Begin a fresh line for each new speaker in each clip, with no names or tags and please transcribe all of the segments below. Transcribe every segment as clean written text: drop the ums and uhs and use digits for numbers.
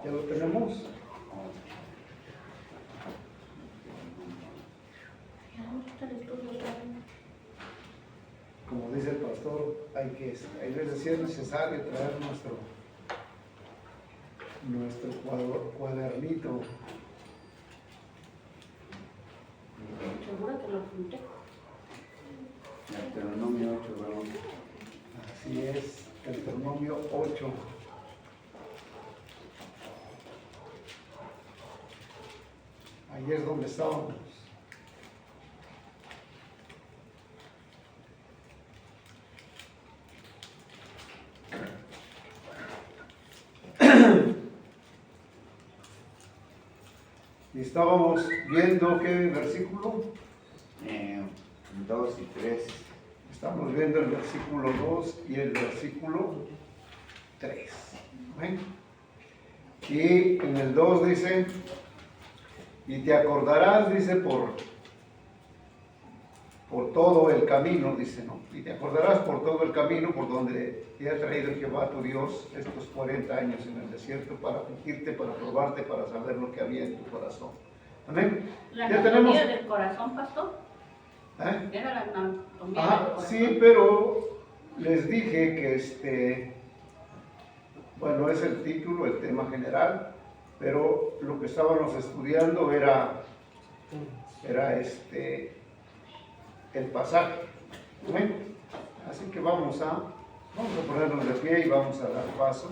¿Ya lo tenemos? Como dice el pastor, hay veces sí es necesario traer nuestro cuadernito.
¿Segura que lo apunté?
Deuteronomio 8, ¿verdad?
Así es, Deuteronomio 8. Ahí es donde estábamos. Y estábamos viendo qué versículo.
2 y 3.
Estamos viendo el versículo 2 y el versículo 3. ¿Ven? Y en el 2 dice, y te acordarás, dice, por todo el camino, dice, ¿no? Y te acordarás por todo el camino por donde te ha traído Jehová tu Dios estos 40 años en el desierto para afligirte, para probarte, para saber lo que había en tu corazón. Amén.
¿La
Ya
anatomía
tenemos.
del corazón, pastor? Era la anatomía del corazón.
Sí, pero les dije que bueno, es el título, el tema general, pero lo que estábamos estudiando era el pasaje. ¿Ven? Así que vamos a ponernos de pie y vamos a dar paso.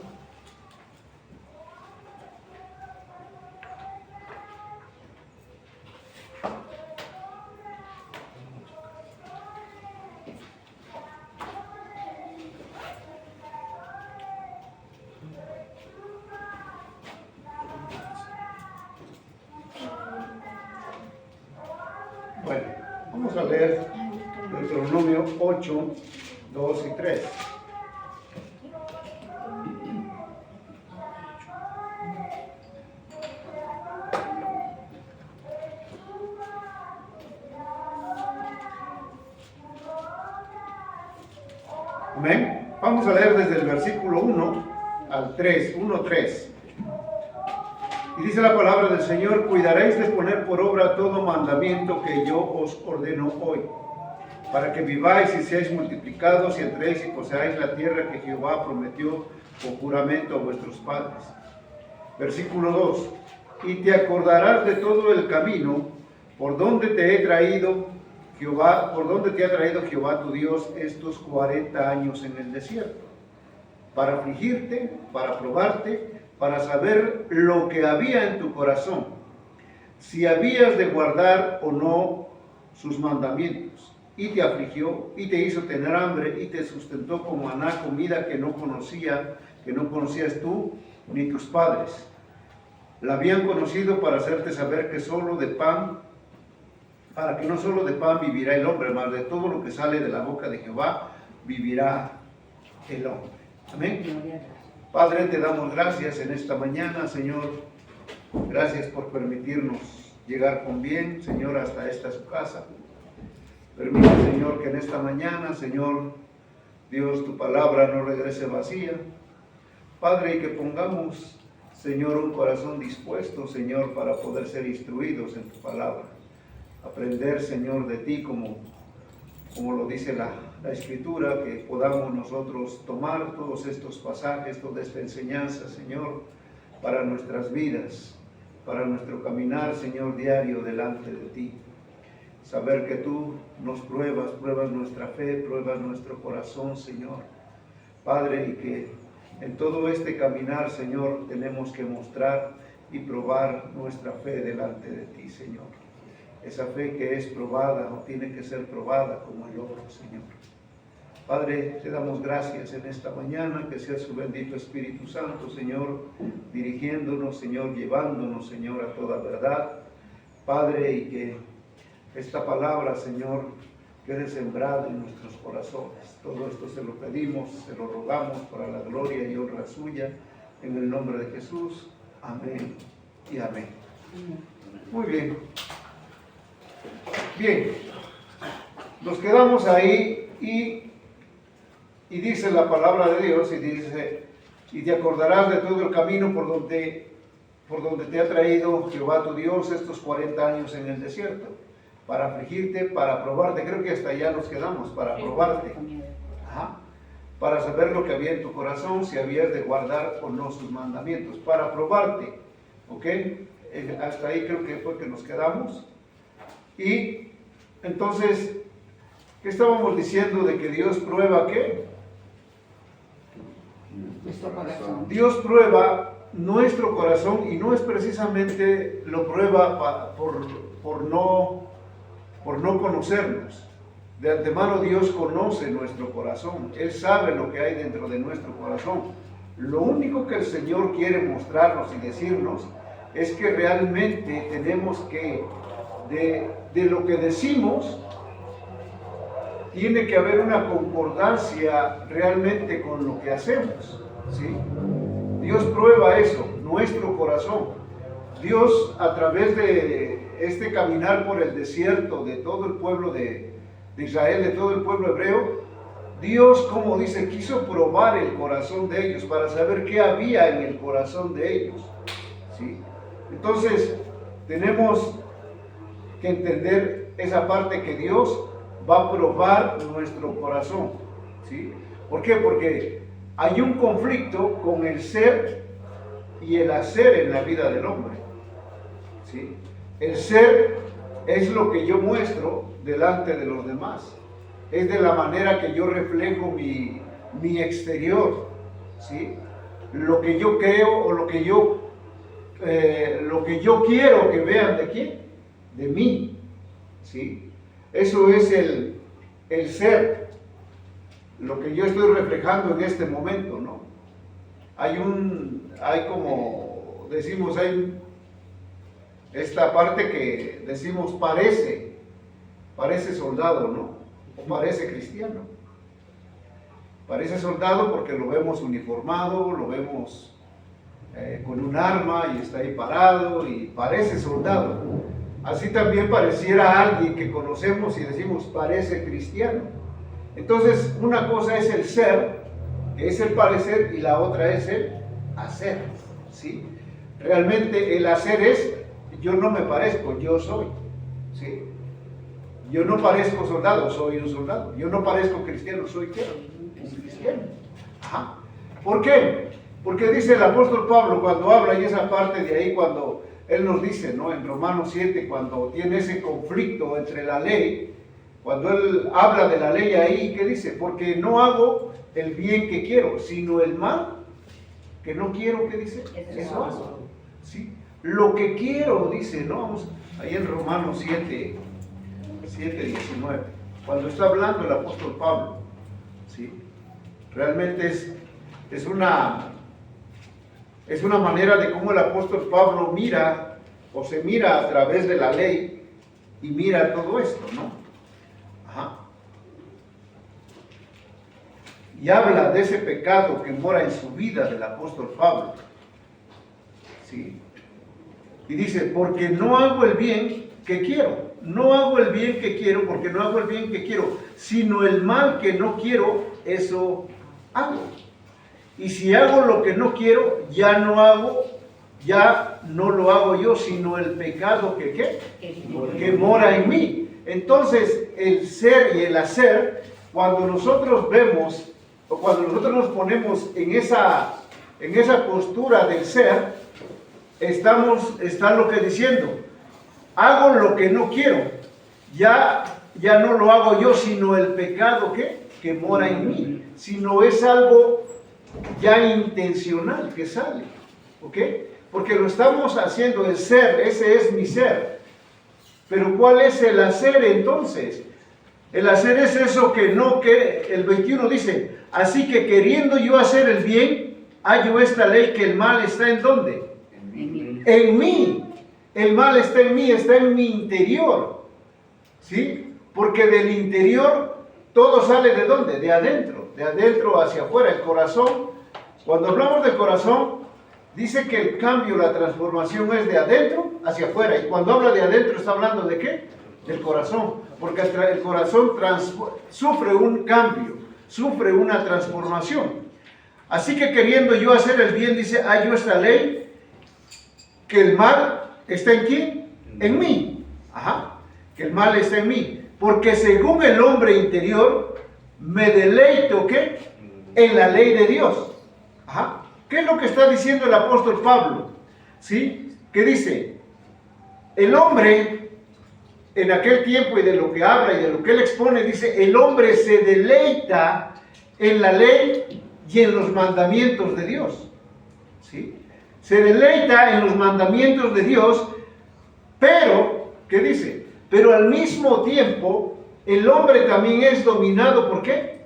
Bueno, vamos a leer Deuteronomio 8, 2 y 3. Amén. Vamos a leer desde el versículo 1 al 3, 1, 3. Y dice la palabra del Señor: cuidaréis de poner por obra todo mandamiento que yo os ordeno hoy, para que viváis y seáis multiplicados y entréis y poseáis la tierra que Jehová prometió por juramento a vuestros padres. Versículo 2. Y te acordarás de todo el camino por donde te ha traído Jehová tu Dios estos 40 años en el desierto, para afligirte, para probarte, para saber lo que había en tu corazón, si habías de guardar o no sus mandamientos. Y te afligió, y te hizo tener hambre, y te sustentó con maná, comida que no conocías tú ni tus padres. La habían conocido para hacerte saber que solo de pan, para que no solo de pan vivirá el hombre, mas de todo lo que sale de la boca de Jehová vivirá el hombre. Amén. Padre, te damos gracias en esta mañana, Señor. Gracias por permitirnos llegar con bien, Señor, hasta esta su casa. Permite, Señor, que en esta mañana, Señor, Dios, tu palabra no regrese vacía. Padre, y que pongamos, Señor, un corazón dispuesto, Señor, para poder ser instruidos en tu palabra. Aprender, Señor, de ti como lo dice la Escritura, que podamos nosotros tomar todos estos pasajes, toda esta enseñanza, Señor, para nuestras vidas, para nuestro caminar, Señor, diario delante de ti. Saber que tú nos pruebas nuestra fe, pruebas nuestro corazón, Señor. Padre, y que en todo este caminar, Señor, tenemos que mostrar y probar nuestra fe delante de ti, Señor. Esa fe que es probada o tiene que ser probada como el oro, Señor. Padre, te damos gracias en esta mañana, que sea su bendito Espíritu Santo, Señor, dirigiéndonos, Señor, llevándonos, Señor, a toda verdad. Padre, y que esta palabra, Señor, quede sembrada en nuestros corazones. Todo esto se lo pedimos, se lo rogamos para la gloria y honra suya, en el nombre de Jesús. Amén y amén. Muy bien. Bien, nos quedamos ahí y dice la palabra de Dios, y dice: y te acordarás de todo el camino por donde por donde te ha traído Jehová tu Dios estos 40 años en el desierto, para afligirte, para probarte. Creo que hasta allá nos quedamos, para probarte. Ajá. Para saber lo que había en tu corazón, si habías de guardar o no sus mandamientos, para probarte. ¿Ok? Hasta ahí creo que fue que nos quedamos. Y entonces, ¿qué estábamos diciendo de que Dios prueba qué?
Nuestro corazón.
Dios prueba nuestro corazón y no es precisamente lo prueba por no conocernos. De antemano Dios conoce nuestro corazón, Él sabe lo que hay dentro de nuestro corazón. Lo único que el Señor quiere mostrarnos y decirnos es que realmente tenemos que, de lo que decimos, tiene que haber una concordancia realmente con lo que hacemos, ¿sí? Dios prueba eso, nuestro corazón. Dios, a través de este caminar por el desierto de todo el pueblo de Israel, de todo el pueblo hebreo, Dios, como dice, quiso probar el corazón de ellos para saber qué había en el corazón de ellos, ¿sí? Entonces, tenemos que entender esa parte que Dios va a probar nuestro corazón, ¿sí? ¿Por qué? Porque hay un conflicto con el ser y el hacer en la vida del hombre, ¿sí? El ser es lo que yo muestro delante de los demás, es de la manera que yo reflejo mi exterior, ¿sí? Lo que yo creo o lo que yo quiero que vean de quién, de mí, ¿sí? Eso es el ser, lo que yo estoy reflejando en este momento, ¿no? Hay como decimos, hay esta parte que decimos parece soldado, ¿no? O parece cristiano. Parece soldado porque lo vemos uniformado, lo vemos con un arma y está ahí parado y parece soldado. Así también pareciera alguien que conocemos y decimos parece cristiano. Entonces, una cosa es el ser, que es el parecer, y la otra es el hacer, ¿sí? Realmente el hacer es, yo no me parezco, yo soy, ¿sí? Yo no parezco soldado, soy un soldado. Yo no parezco cristiano, soy ¿qué? Un cristiano. Ajá. ¿Por qué? Porque dice el apóstol Pablo cuando habla, y esa parte de ahí cuando él nos dice, ¿no? En Romanos 7, cuando tiene ese conflicto entre la ley, cuando él habla de la ley ahí, ¿qué dice? Porque no hago el bien que quiero, sino el mal que no quiero, ¿qué dice? Eso hago, ¿sí? Lo que quiero, dice, ¿no? Vamos ahí en Romanos 7, 19, cuando está hablando el apóstol Pablo, ¿sí? Realmente es una manera de cómo el apóstol Pablo mira, o se mira a través de la ley, y mira todo esto, ¿no? Ajá. Y habla de ese pecado que mora en su vida del apóstol Pablo, ¿sí? Y dice, porque no hago el bien que quiero. No hago el bien que quiero, porque no hago el bien que quiero, sino el mal que no quiero, eso hago. Y si hago lo que no quiero, ya no lo hago yo, sino el pecado que mora en mí. Entonces, el ser y el hacer, cuando nosotros vemos, o cuando nosotros nos ponemos en esa postura del ser, está lo que diciendo, hago lo que no quiero, ya no lo hago yo, sino el pecado que mora en mí, sino es algo ya intencional que sale, ¿ok? Porque lo estamos haciendo, el ser, ese es mi ser. Pero ¿cuál es el hacer entonces? El hacer es eso que el 21 dice, así que queriendo yo hacer el bien, hallo esta ley que el mal está ¿en dónde? En mí. El mal está en mí, está en mi interior, ¿sí? Porque del interior todo sale ¿de dónde? De adentro hacia afuera, el corazón. Cuando hablamos del corazón, dice que el cambio, la transformación es de adentro hacia afuera. Y cuando habla de adentro, está hablando ¿de qué? Del corazón. Porque el corazón sufre un cambio, sufre una transformación. Así que queriendo yo hacer el bien, dice, hallo esta ley que el mal está en quién? En mí. Ajá. Que el mal está en mí. Porque según el hombre interior, me deleito, ¿qué? En la ley de Dios. Ajá. ¿Qué es lo que está diciendo el apóstol Pablo? ¿Sí? ¿Qué dice? El hombre, en aquel tiempo y de lo que habla y de lo que él expone, dice, el hombre se deleita en la ley y en los mandamientos de Dios. ¿Sí? Se deleita en los mandamientos de Dios, pero, ¿qué dice? Pero al mismo tiempo, el hombre también es dominado, ¿por qué?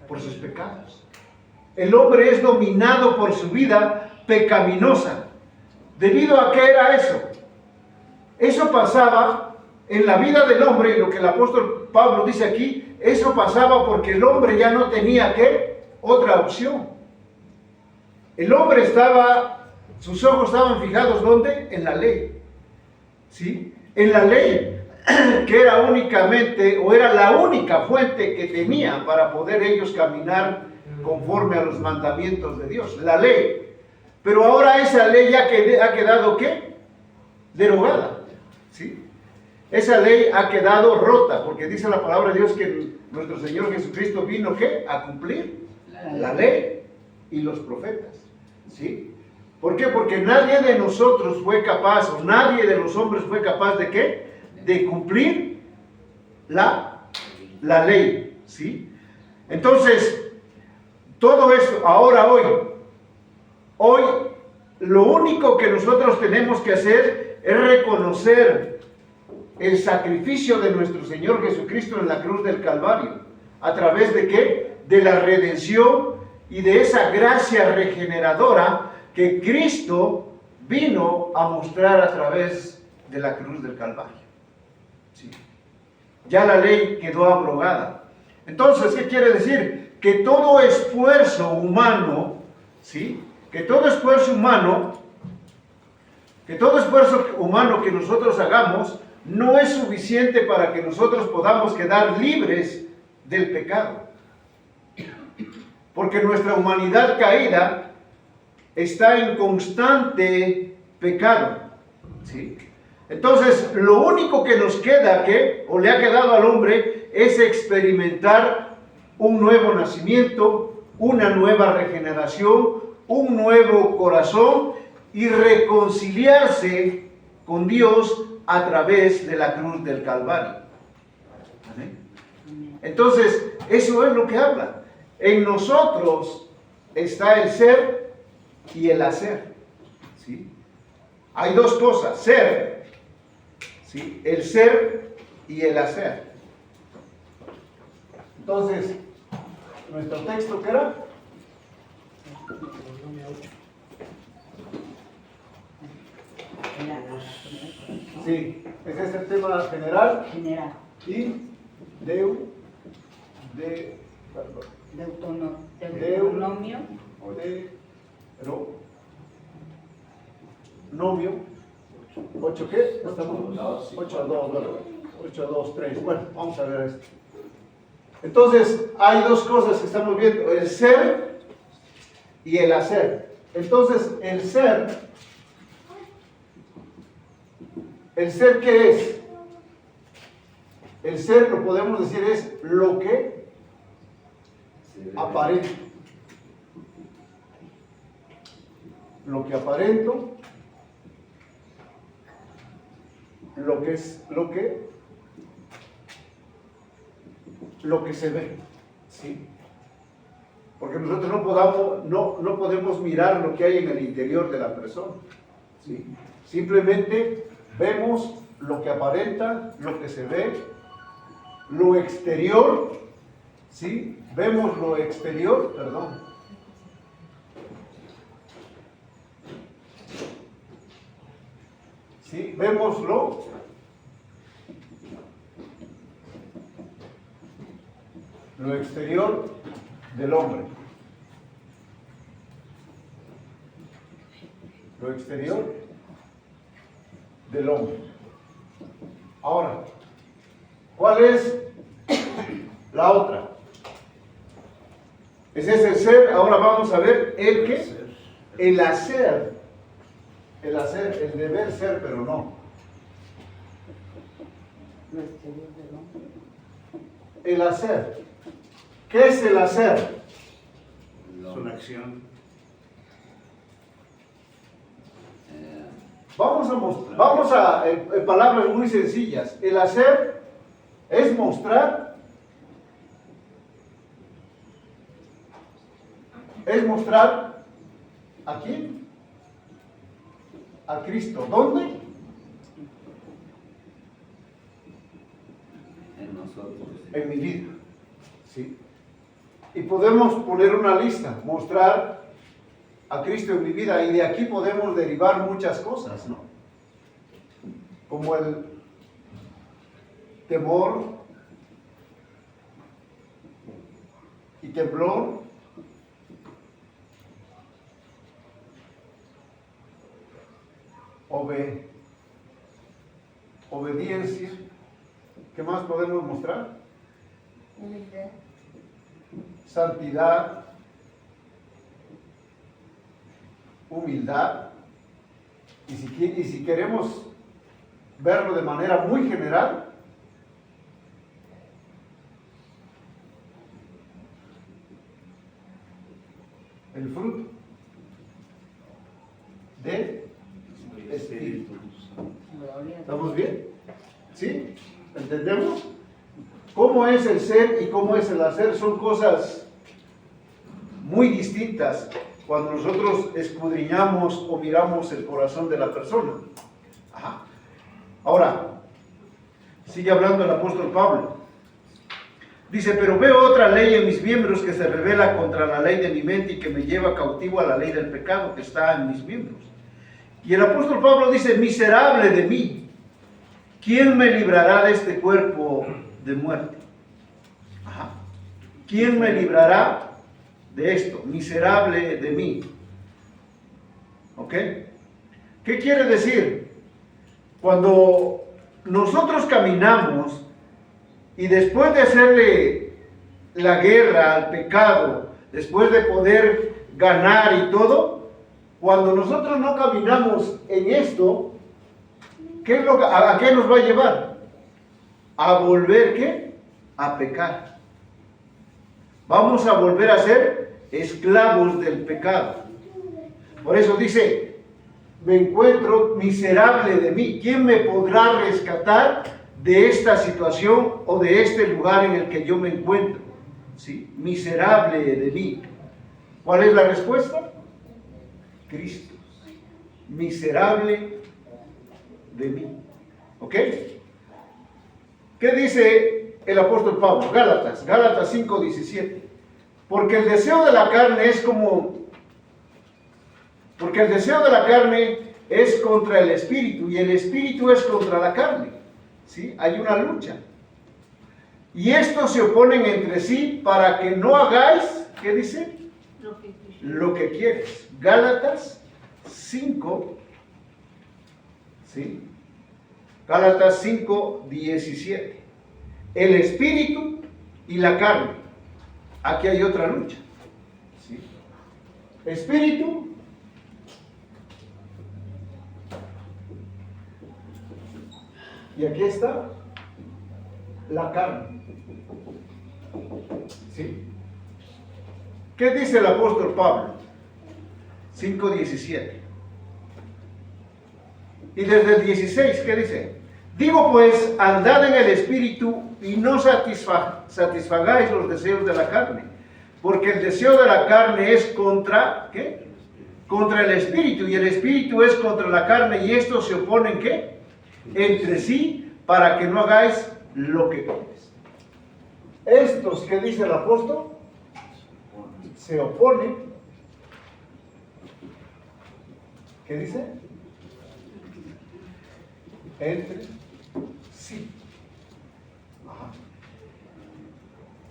Por sus pecados. El hombre es dominado por su vida pecaminosa. ¿Debido a qué era eso? Eso pasaba en la vida del hombre, y lo que el apóstol Pablo dice aquí, eso pasaba porque el hombre ya no tenía, ¿qué? Otra opción. El hombre estaba, sus ojos estaban fijados, ¿dónde? En la ley. ¿Sí? En la ley, que era únicamente, o era la única fuente que tenía para poder ellos caminar conforme a los mandamientos de Dios, la ley. Pero ahora esa ley ya ha quedado, ¿qué? Derogada. ¿Sí? Esa ley ha quedado rota, porque dice la palabra de Dios que nuestro Señor Jesucristo vino, ¿qué? A cumplir la ley y los profetas. ¿Sí? ¿Por qué? Porque nadie de nosotros fue capaz, o nadie de los hombres fue capaz de ¿qué? De cumplir la ley. ¿Sí? Entonces, todo esto, ahora hoy, lo único que nosotros tenemos que hacer es reconocer el sacrificio de nuestro Señor Jesucristo en la cruz del Calvario. ¿A través de qué? De la redención y de esa gracia regeneradora que Cristo vino a mostrar a través de la cruz del Calvario. ¿Sí? Ya la ley quedó abrogada. Entonces, ¿qué quiere decir? Que todo esfuerzo humano, ¿sí? Que todo esfuerzo humano que nosotros hagamos no es suficiente para que nosotros podamos quedar libres del pecado. Porque nuestra humanidad caída está en constante pecado. ¿Sí? Entonces, lo único que nos queda, o le ha quedado al hombre, es experimentar un nuevo nacimiento, una nueva regeneración, un nuevo corazón y reconciliarse con Dios a través de la cruz del Calvario. ¿Amén? Entonces, eso es lo que habla. En nosotros está el ser y el hacer. ¿Sí? Hay dos cosas, ser, ¿sí? El ser y el hacer. Entonces, nuestro texto, ¿qué era? Sí, ese es el tema general. Y
Deuteronomio.
Nomio. 8 ¿qué? Estamos 8 a 2, ¿verdad? 8 a 2, 3. Bueno, vamos a ver esto. Entonces, hay dos cosas que estamos viendo, el ser y el hacer. Entonces, el ser ¿qué es? El ser, lo podemos decir, es lo que aparento. Lo que aparento, lo que es, lo que se ve, ¿sí? Porque nosotros no podemos mirar lo que hay en el interior de la persona, ¿sí? Simplemente vemos lo que aparenta, lo que se ve, lo exterior, ¿sí? Vemos lo exterior, perdón. ¿Sí? Vemos lo exterior del hombre. Lo exterior del hombre. Ahora, ¿cuál es la otra? Ese es el ser. Ahora vamos a ver el qué, el hacer. El hacer, el deber ser, pero no.
Lo exterior del hombre.
El hacer. ¿Qué es el hacer?
Es una acción.
Vamos a palabras muy sencillas. El hacer es mostrar. Es mostrar ¿a quién? A Cristo. ¿Dónde?
En nosotros.
En mi vida. ¿Sí? Y podemos poner una lista, mostrar a Cristo en mi vida, y de aquí podemos derivar muchas cosas, ¿no? Como el temor y temblor, obediencia. ¿Qué más podemos mostrar?
Humildad.
Santidad, humildad, y si queremos verlo de manera muy general, el fruto del Espíritu.
Gloria.
¿Estamos bien? ¿Sí? ¿Entendemos? ¿Cómo es el ser y cómo es el hacer? Son cosas muy distintas cuando nosotros escudriñamos o miramos el corazón de la persona. Ajá. Ahora, sigue hablando el apóstol Pablo. Dice, pero veo otra ley en mis miembros que se revela contra la ley de mi mente y que me lleva cautivo a la ley del pecado que está en mis miembros. Y el apóstol Pablo dice, miserable de mí, ¿quién me librará de este cuerpo de muerte? Ajá. ¿Quién me librará de esto? Miserable de mí. ¿Ok? ¿Qué quiere decir? Cuando nosotros caminamos y después de hacerle la guerra al pecado, después de poder ganar y todo, cuando nosotros no caminamos en esto, ¿qué es a qué nos va a llevar? A volver, ¿qué? A pecar. Vamos a volver a ser esclavos del pecado. Por eso dice, me encuentro miserable de mí. ¿Quién me podrá rescatar de esta situación o de este lugar en el que yo me encuentro? ¿Sí? Miserable de mí. ¿Cuál es la respuesta? Cristo. Miserable de mí. ¿Ok? ¿Qué dice el apóstol Pablo? Gálatas 5:17. Porque el deseo de la carne es contra el espíritu y el espíritu es contra la carne. ¿Sí? Hay una lucha. Y estos se oponen entre sí para que no hagáis, ¿qué dice? Lo que quieres. Gálatas 5, ¿sí? Gálatas 5:17. El espíritu y la carne. Aquí hay otra lucha. ¿Sí? Espíritu y aquí está la carne. ¿Sí? ¿Qué dice el apóstol Pablo? 5:17. Y desde el 16, ¿qué dice? Digo pues, andad en el espíritu y no satisfagáis los deseos de la carne, porque el deseo de la carne es contra, ¿qué? Contra el espíritu, y el espíritu es contra la carne, y estos se oponen, ¿qué? Entre sí, para que no hagáis lo que quieres. Estos que dice el apóstol se oponen. ¿Qué dice? Entre sí. Ajá.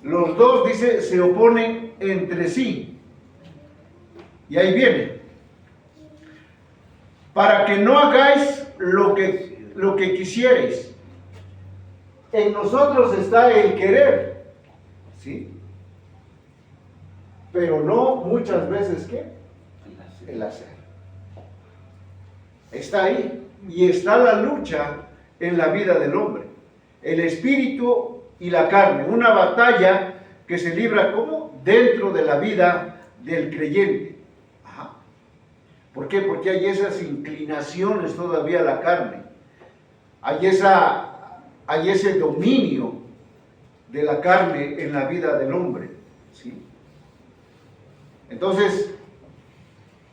Los dos, dice, se oponen entre sí. Y ahí viene. Para que no hagáis lo que quisierais. En nosotros está el querer. ¿Sí? Pero no muchas veces, ¿qué? El hacer. Está ahí. Y está la lucha en la vida del hombre. El espíritu y la carne. Una batalla que se libra como dentro de la vida del creyente. Ajá. ¿Por qué? Porque hay esas inclinaciones todavía a la carne. Hay ese dominio de la carne en la vida del hombre. ¿Sí? Entonces,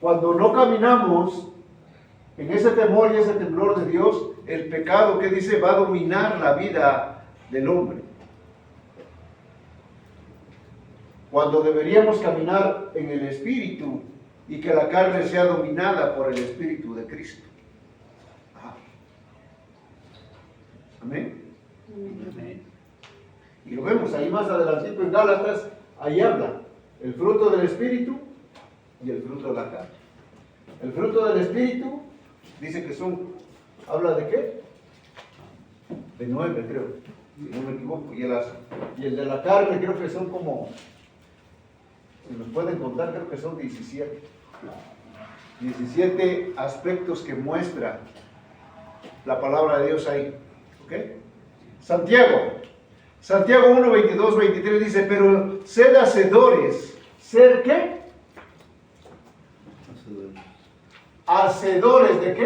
cuando no caminamos en ese temor y ese temblor de Dios, el pecado, que dice, va a dominar la vida del hombre. Cuando deberíamos caminar en el Espíritu y que la carne sea dominada por el Espíritu de Cristo. Ajá. Amén.
Amén.
Y lo vemos ahí más adelantito en Gálatas, ahí habla el fruto del Espíritu y el fruto de la carne. El fruto del Espíritu dice que ¿habla de qué? De 9, creo, si no me equivoco. Y el de la carne creo que son como, si nos pueden contar, creo que son 17. 17 aspectos que muestra la palabra de Dios ahí. ¿Ok? Santiago 1, 22, 23 dice, pero sed hacedores. ¿Ser qué? ¿Hacedores de qué?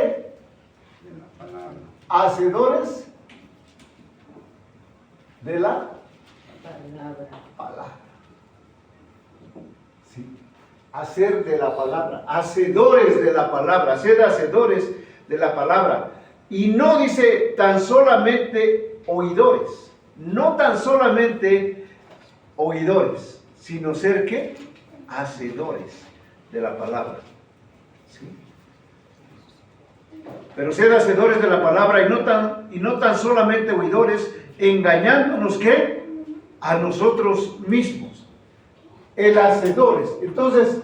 De la palabra.
Hacedores de la palabra. Sí. Hacer de la palabra. Hacedores de la palabra. Sed hacedores de la palabra. Y no dice tan solamente oidores. No tan solamente oidores, sino ser ¿qué? Hacedores de la palabra. ¿Sí? Pero sed hacedores de la palabra y no tan solamente oidores, engañándonos ¿qué? A nosotros mismos. El hacedores. Entonces,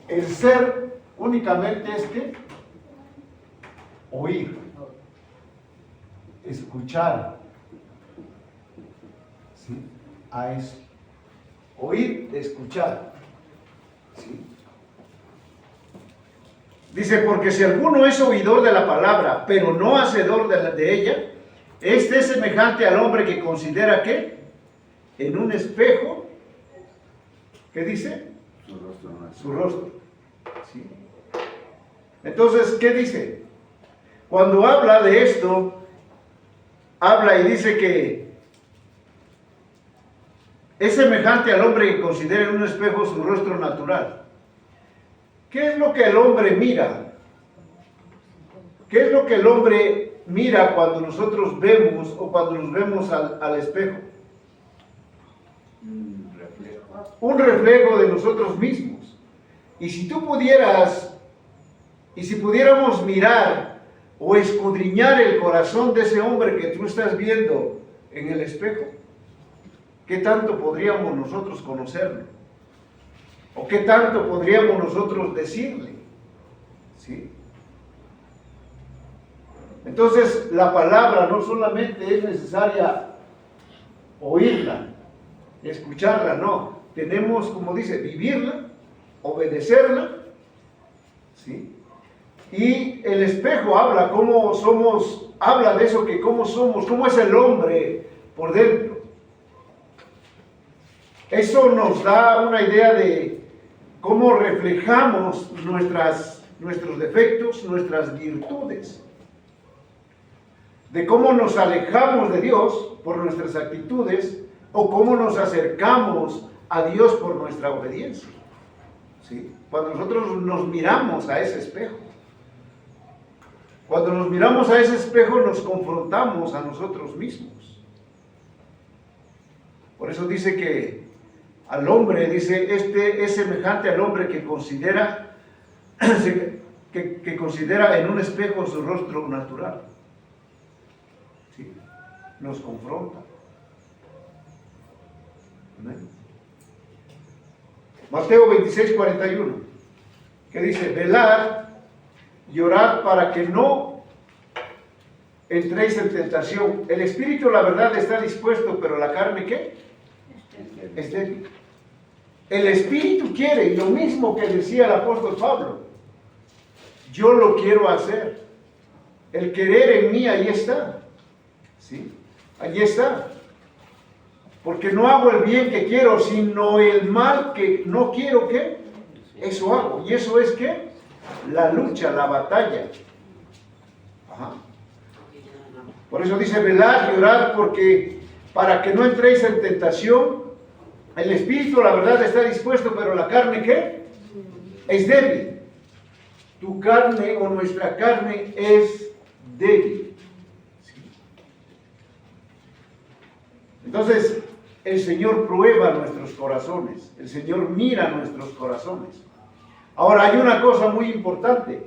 el ser únicamente es ¿qué? Oír, escuchar. ¿Sí? A eso. Oír, escuchar. ¿Sí? Dice, porque si alguno es oidor de la palabra, pero no hacedor de ella, este es semejante al hombre que considera que en un espejo, ¿qué dice?
Su rostro no es.
Su rostro. ¿Sí? Entonces, ¿qué dice? Cuando habla de esto, habla y dice que es semejante al hombre que considera en un espejo su rostro natural. ¿Qué es lo que el hombre mira? ¿Qué es lo que el hombre mira cuando nosotros vemos o cuando nos vemos al espejo?
Un reflejo.
Un reflejo de nosotros mismos. Y si tú pudieras, y si pudiéramos mirar o escudriñar el corazón de ese hombre que tú estás viendo en el espejo, ¿qué tanto podríamos nosotros conocerlo? ¿O qué tanto podríamos nosotros decirle? ¿Sí? Entonces, la palabra no solamente es necesaria oírla, escucharla, no. Tenemos, como dice, vivirla, obedecerla, ¿sí? Y el espejo habla cómo somos, habla de eso, que cómo somos, cómo es el hombre por dentro. Eso nos da una idea de cómo reflejamos nuestros defectos, nuestras virtudes, de cómo nos alejamos de Dios por nuestras actitudes o cómo nos acercamos a Dios por nuestra obediencia. ¿Sí? Cuando nosotros nos miramos a ese espejo, cuando nos miramos a ese espejo nos confrontamos a nosotros mismos. Por eso dice que al hombre, dice, este es semejante al hombre que considera en un espejo su rostro natural. ¿Sí? Nos confronta. ¿Amén? Mateo 26, 41, que dice, velad y orad para que no entréis en tentación. El espíritu, la verdad, está dispuesto, pero la carne, ¿qué? Es débil. El espíritu quiere, y lo mismo que decía el apóstol Pablo, yo lo quiero hacer. El querer en mí, ahí está. ¿Sí? Allí está. Porque no hago el bien que quiero, sino el mal que no quiero, ¿qué? Eso hago. ¿Y eso es qué? La lucha, la batalla. Ajá. Por eso dice, velad y orad, porque para que no entréis en tentación. El espíritu, la verdad, está dispuesto, pero la carne, ¿qué? Es débil. Tu carne o nuestra carne es débil. ¿Sí? Entonces, el Señor prueba nuestros corazones. El Señor mira nuestros corazones. Ahora, hay una cosa muy importante.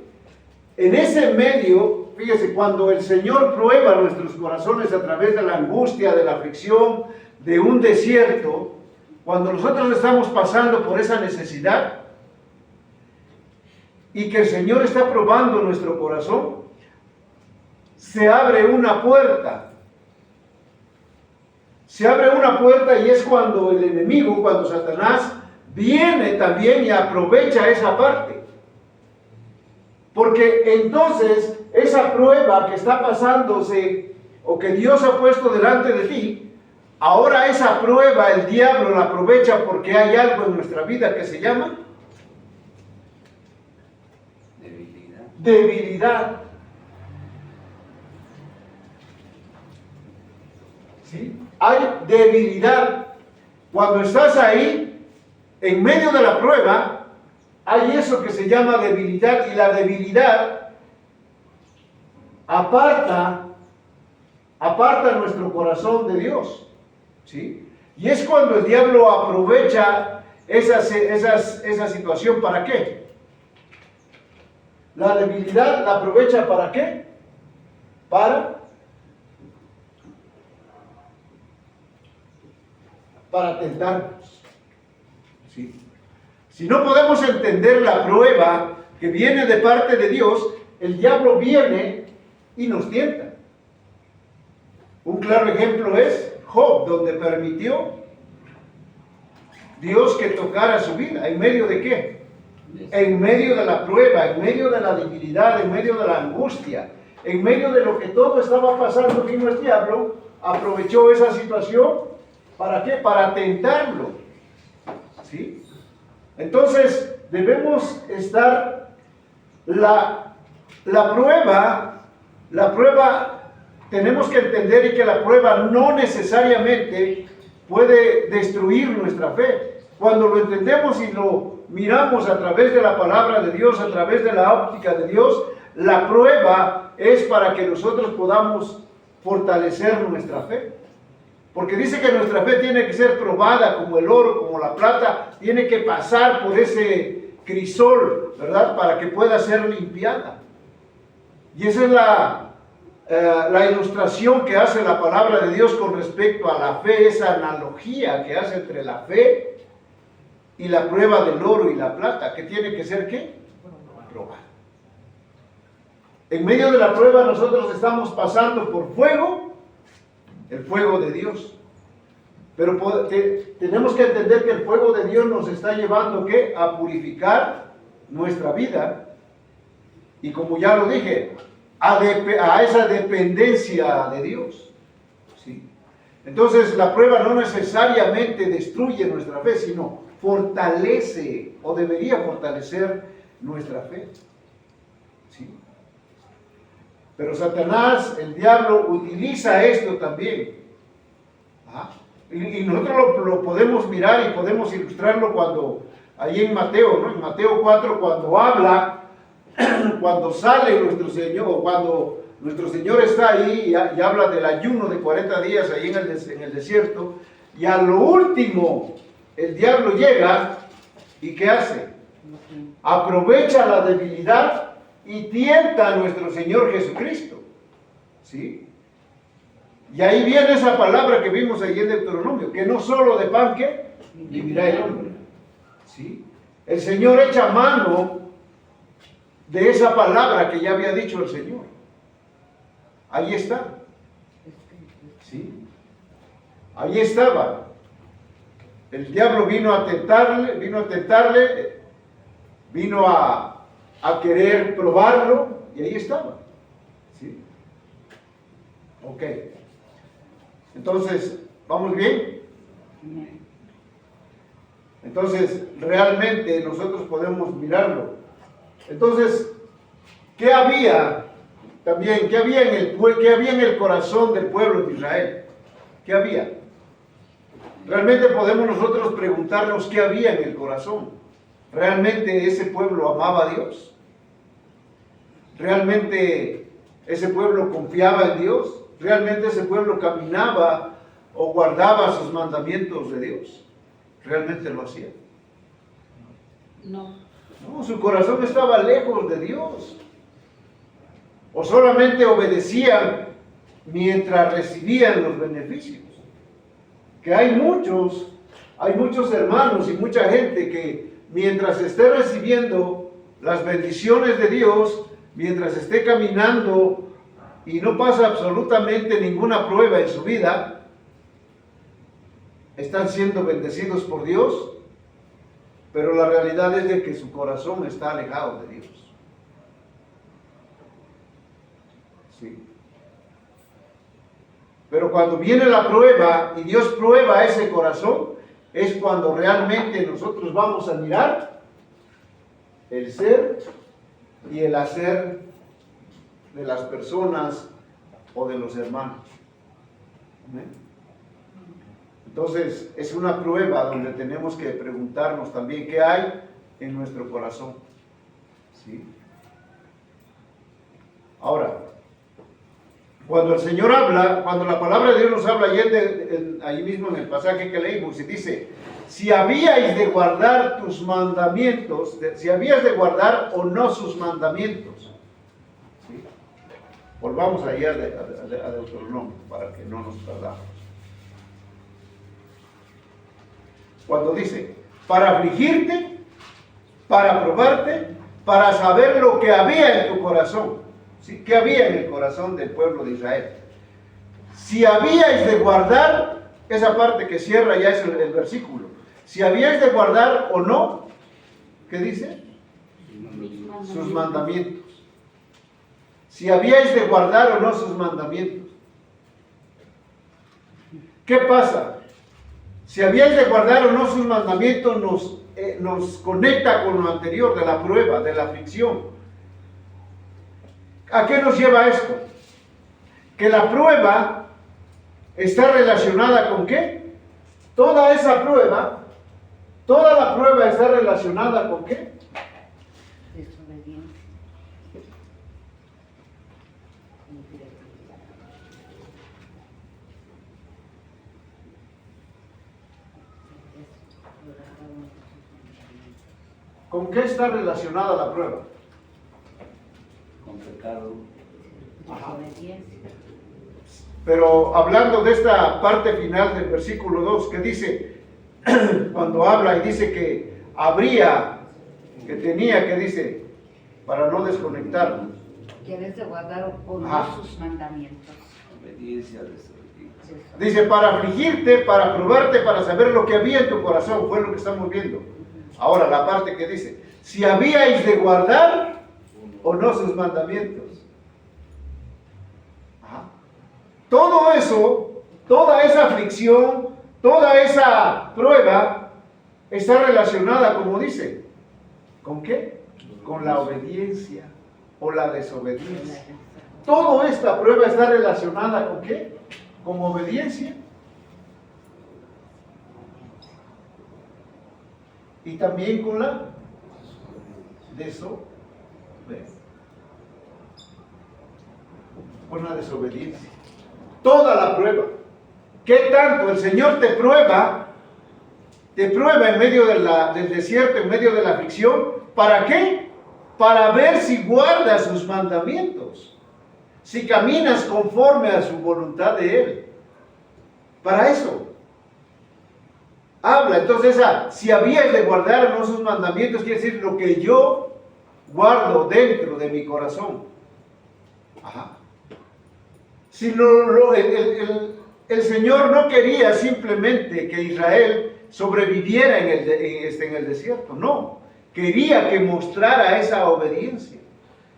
En ese medio, fíjese, cuando el Señor prueba nuestros corazones a través de la angustia, de la aflicción, de un desierto, cuando nosotros estamos pasando por esa necesidad y que el Señor está probando nuestro corazón, se abre una puerta. Se abre una puerta y es cuando el enemigo, cuando Satanás viene también y aprovecha esa parte. Porque entonces esa prueba que está pasándose o que Dios ha puesto delante de ti, ahora esa prueba el diablo la aprovecha porque hay algo en nuestra vida que se llama
Debilidad.
debilidad. ¿Sí? Hay debilidad. Cuando estás ahí, en medio de la prueba, hay eso que se llama debilidad, y la debilidad aparta nuestro corazón de Dios. ¿Sí? Y es cuando el diablo aprovecha esa situación. ¿Para qué? La debilidad la aprovecha ¿para qué? Para tentarnos. ¿Sí? Si no podemos entender la prueba que viene de parte de Dios, el diablo viene y nos tienta. Un claro ejemplo es Job, donde permitió Dios que tocara su vida. ¿En medio de qué? En medio de la prueba, en medio de la debilidad, en medio de la angustia, en medio de lo que todo estaba pasando, vino el diablo, aprovechó esa situación. ¿Para qué? Para tentarlo. ¿Sí? Entonces, debemos estar la prueba, tenemos que entender y que la prueba no necesariamente puede destruir nuestra fe. Cuando lo entendemos y lo miramos a través de la palabra de Dios, a través de la óptica de Dios, la prueba es para que nosotros podamos fortalecer nuestra fe. Porque dice que nuestra fe tiene que ser probada como el oro, como la plata, tiene que pasar por ese crisol, ¿verdad? Para que pueda ser limpiada. Y esa es la ilustración que hace la palabra de Dios con respecto a la fe, esa analogía que hace entre la fe y la prueba del oro y la plata, que tiene que ser ¿qué? Probada. En medio de la prueba nosotros estamos pasando por fuego, el fuego de Dios. Pero tenemos que entender que el fuego de Dios nos está llevando ¿qué? A purificar nuestra vida. Y como ya lo dije, a esa dependencia de Dios. ¿Sí? Entonces la prueba no necesariamente destruye nuestra fe, sino fortalece o debería fortalecer nuestra fe. ¿Sí? Pero Satanás, el diablo, utiliza esto también. ¿Ah? Y nosotros lo podemos mirar y podemos ilustrarlo cuando, ahí en Mateo, ¿no? En Mateo 4, cuando habla, cuando sale nuestro Señor, cuando nuestro Señor está ahí y habla del ayuno de 40 días ahí en el desierto, y a lo último el diablo llega y ¿qué hace? Aprovecha la debilidad y tienta a nuestro Señor Jesucristo. ¿Sí? Y ahí viene esa palabra que vimos allí en Deuteronomio, que no solo de pan que vivirá el hombre. ¿Sí? El Señor echa mano de esa palabra que ya había dicho el Señor. Ahí está. ¿Sí? Ahí estaba. El diablo vino a tentarle, vino a querer probarlo, y ahí estaba. ¿Sí? Ok. Entonces, ¿vamos bien? Entonces, realmente nosotros podemos mirarlo. Entonces, ¿qué había también? ¿Qué había en el corazón del pueblo de Israel? ¿Qué había? Realmente podemos nosotros preguntarnos qué había en el corazón. ¿Realmente ese pueblo amaba a Dios? ¿Realmente ese pueblo confiaba en Dios? ¿Realmente ese pueblo caminaba o guardaba sus mandamientos de Dios? ¿Realmente lo hacía?
No.
No, su corazón estaba lejos de Dios. O solamente obedecían mientras recibían los beneficios. Que hay muchos hermanos y mucha gente que mientras esté recibiendo las bendiciones de Dios, mientras esté caminando y no pasa absolutamente ninguna prueba en su vida, están siendo bendecidos por Dios, pero la realidad es de que su corazón está alejado de Dios. Sí. Pero cuando viene la prueba y Dios prueba ese corazón, es cuando realmente nosotros vamos a mirar el ser y el hacer de las personas o de los hermanos. ¿Amén? Entonces, es una prueba donde tenemos que preguntarnos también qué hay en nuestro corazón. ¿Sí? Ahora, cuando el Señor habla, cuando la palabra de Dios nos habla, ahí mismo en el pasaje que leímos, y dice, si habíais de guardar tus mandamientos, si habías de guardar o no sus mandamientos. ¿Sí? Volvamos ahí a Deuteronomio, para que no nos perdamos. Cuando dice, para afligirte, para probarte, para saber lo que había en tu corazón. ¿Sí? ¿Qué había en el corazón del pueblo de Israel? Si habíais de guardar, esa parte que cierra ya es el versículo. Si habíais de guardar o no, ¿qué dice? Sus mandamientos. Si habíais de guardar o no sus mandamientos. ¿Qué pasa? Si habíais de guardar o no sus mandamientos nos conecta con lo anterior de la prueba, de la aflicción. ¿A qué nos lleva esto? Que la prueba está relacionada con ¿qué? Toda la prueba está relacionada con ¿qué?
Desobediencia.
¿Con qué está relacionada la prueba?
Con pecado.
Desobediencia.
Pero hablando de esta parte final del versículo 2, que dice, cuando habla y dice que habría, que tenía, que dice, para no desconectarnos.
Que debes de guardar o no
Ajá.
sus mandamientos.
Obediencia, desobediencia.
Dice, para afligirte, para probarte, para saber lo que había en tu corazón, fue lo que estamos viendo. Ahora, la parte que dice, si habíais de guardar o no sus mandamientos. Ajá. Todo eso, toda esa aflicción, toda esa prueba, está relacionada, como dice, ¿con qué? Con la obediencia o la desobediencia. Toda esta prueba está relacionada ¿con qué? Con obediencia. Y también con la desobediencia. Toda la prueba. ¿Qué tanto el Señor te prueba en medio del desierto, en medio de la aflicción? ¿Para qué? Para ver si guardas sus mandamientos, si caminas conforme a su voluntad de Él. Para eso habla. Entonces, si habías de guardar o no sus mandamientos, quiere decir lo que yo guardo dentro de mi corazón. Ajá. Si el Señor no quería simplemente que Israel sobreviviera en el desierto, no. quería que mostrara esa obediencia.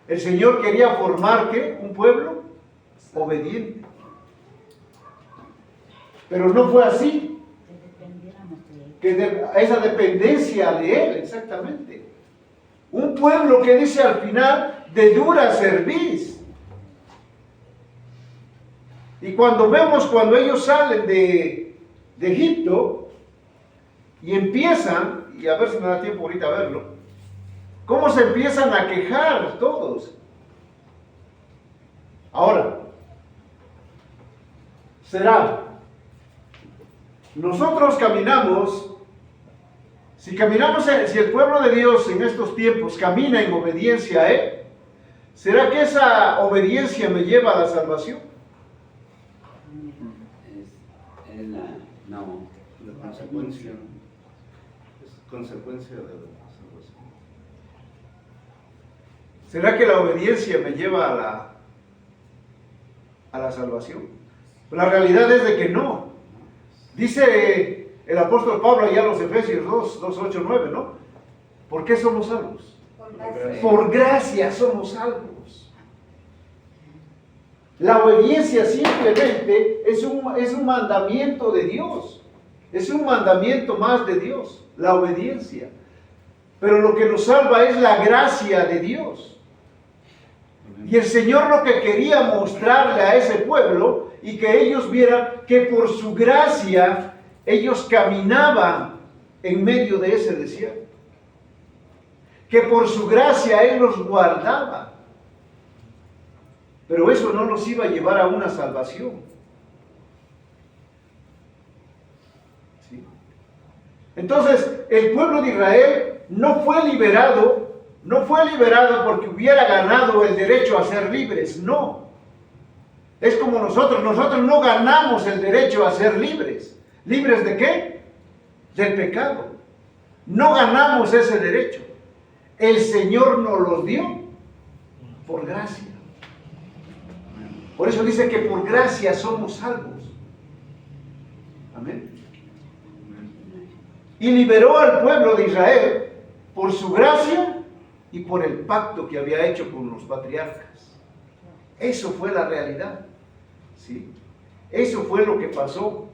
El Señor quería formar, ¿qué? Un pueblo obediente. Pero no fue así. Esa dependencia de Él, exactamente. Un pueblo que dice al final, de dura cerviz. Y cuando ellos salen de Egipto y empiezan, y a ver si me da tiempo ahorita a verlo, cómo se empiezan a quejar todos. Ahora, nosotros caminamos, si el pueblo de Dios en estos tiempos camina en obediencia a Él, ¿será que esa obediencia me lleva a la salvación?
No,
La consecuencia es consecuencia de la salvación.
¿Será que la obediencia me lleva a la salvación? La realidad es de que no. Dice el apóstol Pablo allá en los Efesios 2, 8, 9, ¿no? ¿Por qué somos salvos? Por gracia somos salvos. La obediencia simplemente es un mandamiento de Dios. Es un mandamiento más de Dios, la obediencia. Pero lo que nos salva es la gracia de Dios. Y el Señor lo que quería mostrarle a ese pueblo y que ellos vieran que por su gracia ellos caminaban en medio de ese desierto. Que por su gracia Él los guardaba. Pero eso no nos iba a llevar a una salvación. ¿Sí? Entonces, el pueblo de Israel no fue liberado porque hubiera ganado el derecho a ser libres, no. Es como nosotros no ganamos el derecho a ser libres. ¿Libres de qué? Del pecado. No ganamos ese derecho. El Señor nos los dio por gracia. Por eso dice que por gracia somos salvos. Amén. Y liberó al pueblo de Israel por su gracia y por el pacto que había hecho con los patriarcas. Eso fue la realidad. ¿Sí? Eso fue lo que pasó.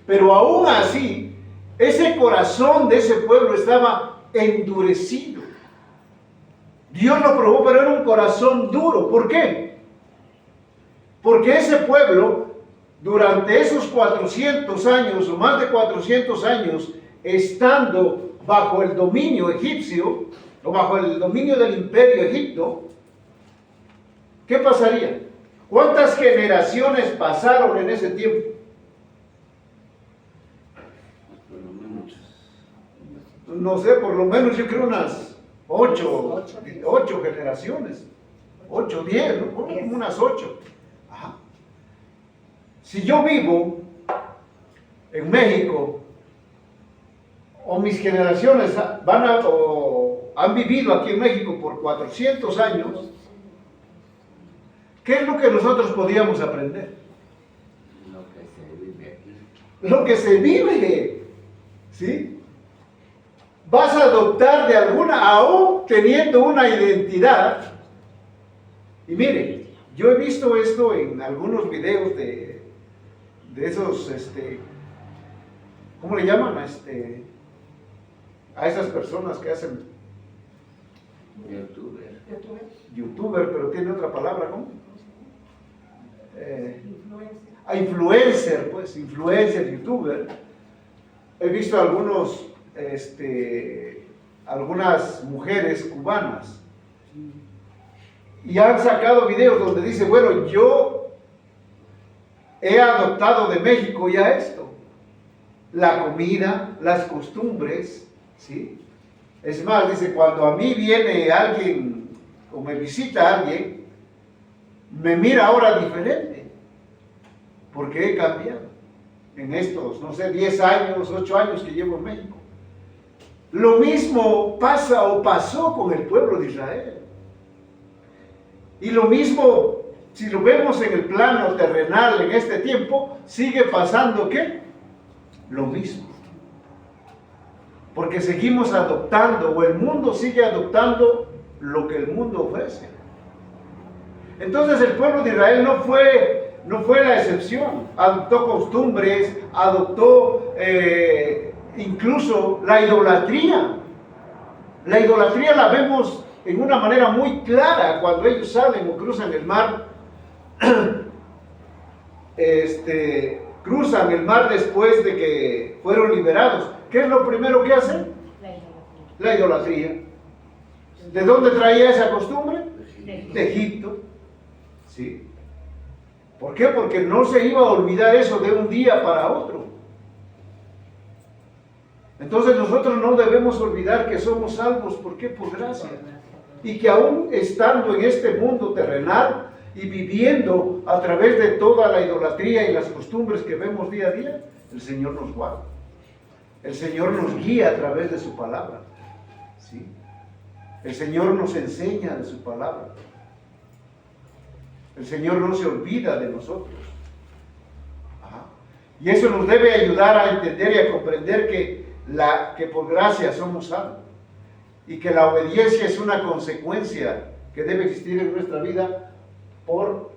Pero aún así, ese corazón de ese pueblo estaba endurecido. Dios lo probó, pero era un corazón duro. ¿Por qué? Porque ese pueblo, durante esos 400 años o más de 400 años, estando bajo el dominio egipcio, o bajo el dominio del imperio Egipto, ¿qué pasaría? ¿Cuántas generaciones pasaron en ese tiempo? No sé, por lo menos yo creo unas 8 generaciones. 8, 10, ¿no? Como unas 8. Ajá. Si yo vivo en México, o mis generaciones han vivido aquí en México por 400 años, ¿qué es lo que nosotros podíamos aprender?
Lo que se vive aquí.
Lo que se vive, ¿sí? Vas a adoptar de alguna, aún teniendo una identidad. Y mire, yo he visto esto en algunos videos de esos, ¿cómo le llaman? A esas personas que hacen youtuber, pero tiene otra palabra, ¿no? Influencer, pues, influencer, youtuber. He visto algunas mujeres cubanas y han sacado videos donde dice, bueno, yo he adoptado de México ya esto, la comida, las costumbres, ¿sí? Es más, dice, cuando a mí viene alguien o me visita alguien, me mira ahora diferente, porque he cambiado en estos, no sé, 10 años, 8 años que llevo en México. Lo mismo pasa o pasó con el pueblo de Israel. Y lo mismo, si lo vemos en el plano terrenal en este tiempo, sigue pasando, ¿qué? Lo mismo. Porque seguimos adoptando, o el mundo sigue adoptando lo que el mundo ofrece. Entonces el pueblo de Israel no fue la excepción. Adoptó costumbres, adoptó incluso la idolatría. La idolatría la vemos en una manera muy clara cuando ellos salen o cruzan el mar. Cruzan el mar después de que fueron liberados. ¿Qué es lo primero que hacen? La idolatría. ¿De dónde traía esa costumbre? De Egipto. Sí. ¿Por qué? Porque no se iba a olvidar eso de un día para otro. Entonces nosotros no debemos olvidar que somos salvos. ¿Por qué? Por gracia. Y que aún estando en este mundo terrenal y viviendo a través de toda la idolatría y las costumbres que vemos día a día, el Señor nos guarda. El Señor nos guía a través de su palabra. ¿Sí? El Señor nos enseña de su palabra. El Señor no se olvida de nosotros. Ajá. Y eso nos debe ayudar a entender y a comprender que por gracia somos salvos. Y que la obediencia es una consecuencia que debe existir en nuestra vida por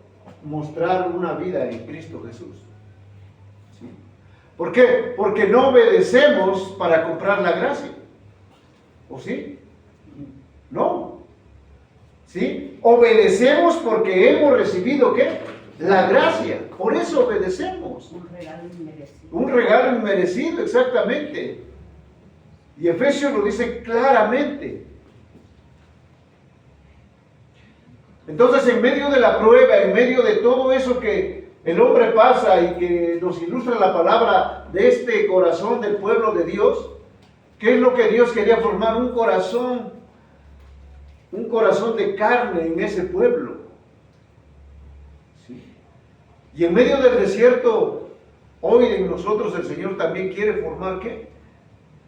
mostrar una vida en Cristo Jesús. ¿Sí? ¿Por qué? Porque no obedecemos para comprar la gracia. ¿O sí? No. ¿Sí? Obedecemos porque hemos recibido ¿qué? La gracia. Por eso obedecemos.
Un regalo inmerecido.
Un regalo inmerecido, exactamente. Y Efesios lo dice claramente. Entonces, en medio de la prueba, en medio de todo eso que el hombre pasa y que nos ilustra la palabra de este corazón del pueblo de Dios, ¿qué es lo que Dios quería formar? Un corazón de carne en ese pueblo. ¿Sí? Y en medio del desierto, hoy en nosotros el Señor también quiere formar ¿qué?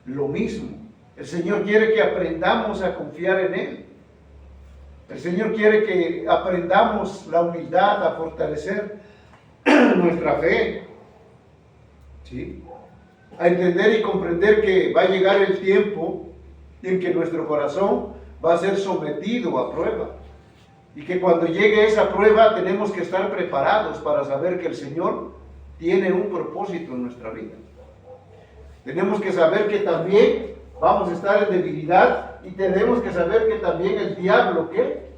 Lo mismo. El Señor quiere que aprendamos a confiar en Él. El Señor quiere que aprendamos la humildad, a fortalecer nuestra fe. ¿Sí? A entender y comprender que va a llegar el tiempo en que nuestro corazón va a ser sometido a prueba. Y que cuando llegue esa prueba tenemos que estar preparados para saber que el Señor tiene un propósito en nuestra vida. Tenemos que saber que también vamos a estar en debilidad y tenemos que saber que también el diablo, ¿qué?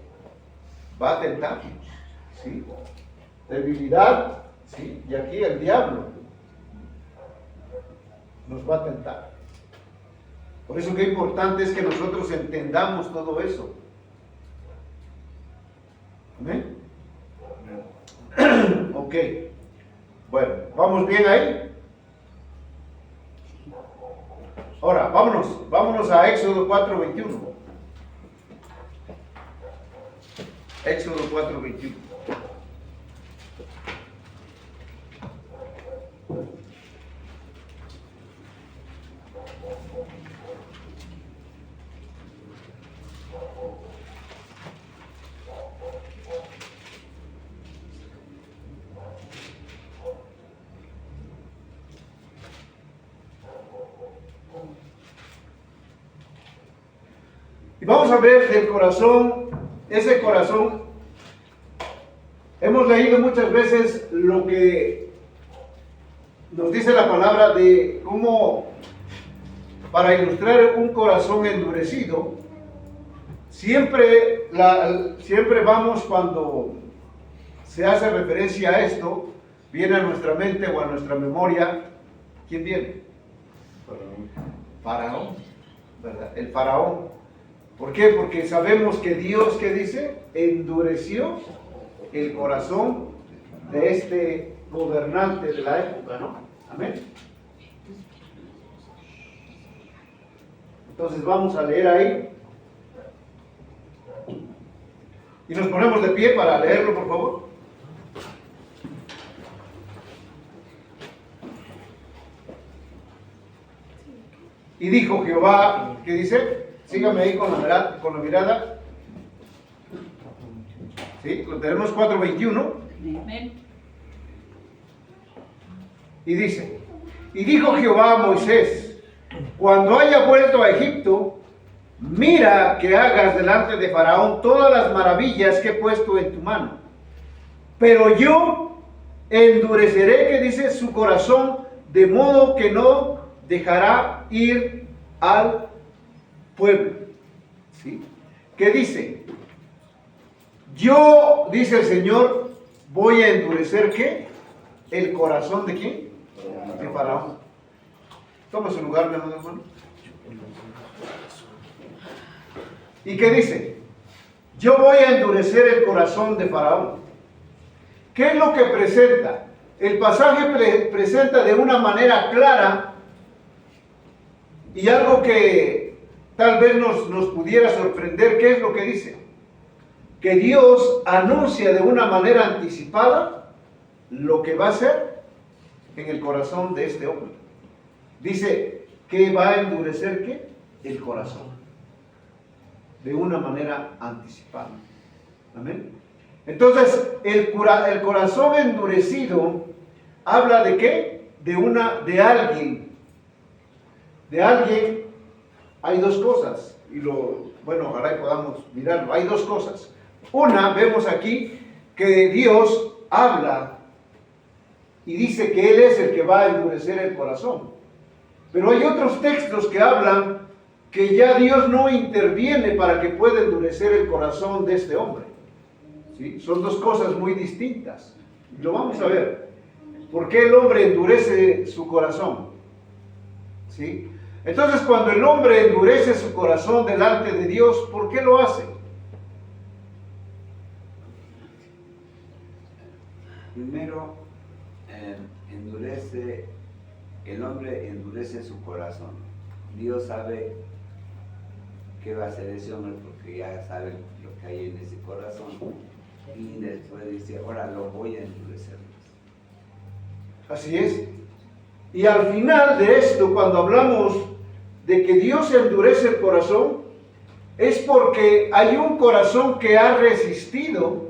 Va a tentarnos, ¿sí? Debilidad, ¿sí? Y aquí el diablo nos va a tentar. Por eso qué importante es que nosotros entendamos todo eso. ¿Amén? Ok. Bueno, ¿vamos bien ahí? Ahora, vámonos a Éxodo 4:21. Éxodo 4:21. Y vamos a ver el corazón, ese corazón. Hemos leído muchas veces lo que nos dice la palabra de cómo, para ilustrar un corazón endurecido, siempre vamos cuando se hace referencia a esto, viene a nuestra mente o a nuestra memoria, ¿quién viene? Faraón, ¿verdad? El faraón. ¿Por qué? Porque sabemos que Dios, ¿qué dice? Endureció el corazón de este gobernante de la época, ¿no? Amén. Entonces vamos a leer ahí. Y nos ponemos de pie para leerlo, por favor. Y dijo Jehová, ¿qué dice? Sígame ahí con la mirada. ¿Sí? Lo tenemos 4:21.
Amén.
Y dice, y dijo Jehová a Moisés, cuando haya vuelto a Egipto, mira que hagas delante de Faraón todas las maravillas que he puesto en tu mano. Pero yo endureceré, que dice, su corazón, de modo que no dejará ir al pueblo. ¿Sí? ¿Qué dice? Yo, dice el Señor, voy a endurecer, ¿qué? El corazón de ¿quién? De Faraón. Toma su lugar, mi amado hermano. ¿Y qué dice? Yo voy a endurecer el corazón de Faraón. ¿Qué es lo que presenta? El pasaje presenta de una manera clara y algo que tal vez nos pudiera sorprender. ¿Qué es lo que dice? Que Dios anuncia de una manera anticipada lo que va a hacer en el corazón de este hombre. Dice que va a endurecer ¿qué? El corazón. De una manera anticipada. Amén. Entonces, el corazón endurecido habla de ¿qué? De alguien. De alguien. Hay dos cosas. Bueno, ojalá y podamos mirarlo. Hay dos cosas. Una, vemos aquí que Dios habla y dice que Él es el que va a endurecer el corazón. Pero hay otros textos que hablan que ya Dios no interviene para que pueda endurecer el corazón de este hombre. ¿Sí? Son dos cosas muy distintas. Lo vamos a ver. ¿Por qué el hombre endurece su corazón? ¿Sí? Entonces, cuando el hombre endurece su corazón delante de Dios, ¿por qué lo hace?
Primero, el hombre endurece su corazón. Dios sabe qué va a hacer ese hombre porque ya sabe lo que hay en ese corazón. Y después dice, ahora lo voy a endurecer.
Así es. Y al final de esto, cuando hablamos de que Dios endurece el corazón, es porque hay un corazón que ha resistido.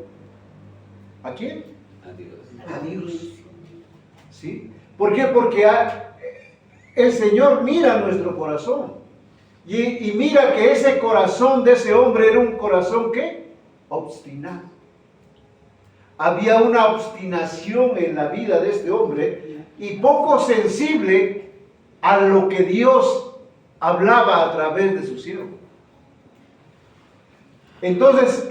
¿A quién?
A Dios.
A Dios. ¿Sí? ¿Por qué? Porque el Señor mira nuestro corazón. Y mira que ese corazón de ese hombre era un corazón, ¿qué? Obstinado. Había una obstinación en la vida de este hombre y poco sensible a lo que Dios hablaba a través de su siervo. Entonces,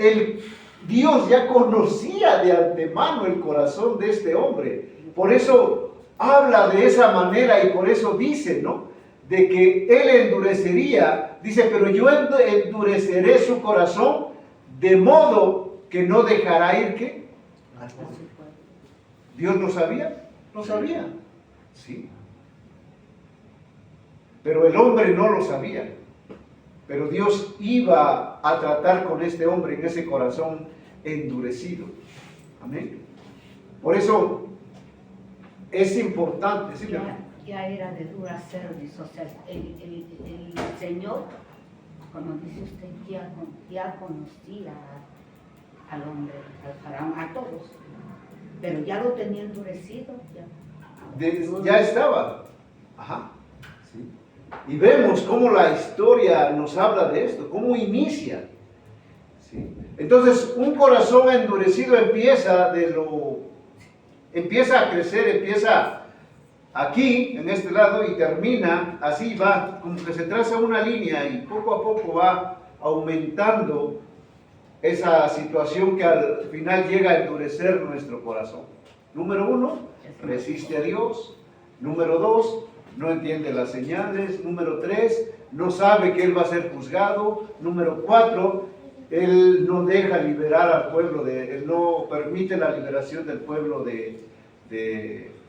Dios ya conocía de antemano el corazón de este hombre. Por eso habla de esa manera y por eso dice, ¿no? De que él endurecería, dice, pero yo endureceré su corazón de modo que no dejará ir, ¿qué? ¿Dios lo sabía? Lo sabía, sí. Pero el hombre no lo sabía. Pero Dios iba a tratar con este hombre en ese corazón endurecido. Amén. Por eso es importante. ¿Sí?
Ya era de dura cerviz, o sea, el Señor, como dice usted, ya conocía al hombre, al faraón, a todos, pero ya lo tenía endurecido.
Ya estaba. Ajá. ¿Sí? Y vemos cómo la historia nos habla de esto, cómo inicia. ¿Sí? Entonces, un corazón endurecido empieza a crecer, empieza aquí, en este lado, y termina, así va, como que se traza una línea y poco a poco va aumentando esa situación que al final llega a endurecer nuestro corazón. Número 1, resiste a Dios. Número 2, no entiende las señales. Número 3, no sabe que Él va a ser juzgado. Número 4, Él no deja liberar al pueblo, Él no permite la liberación del pueblo de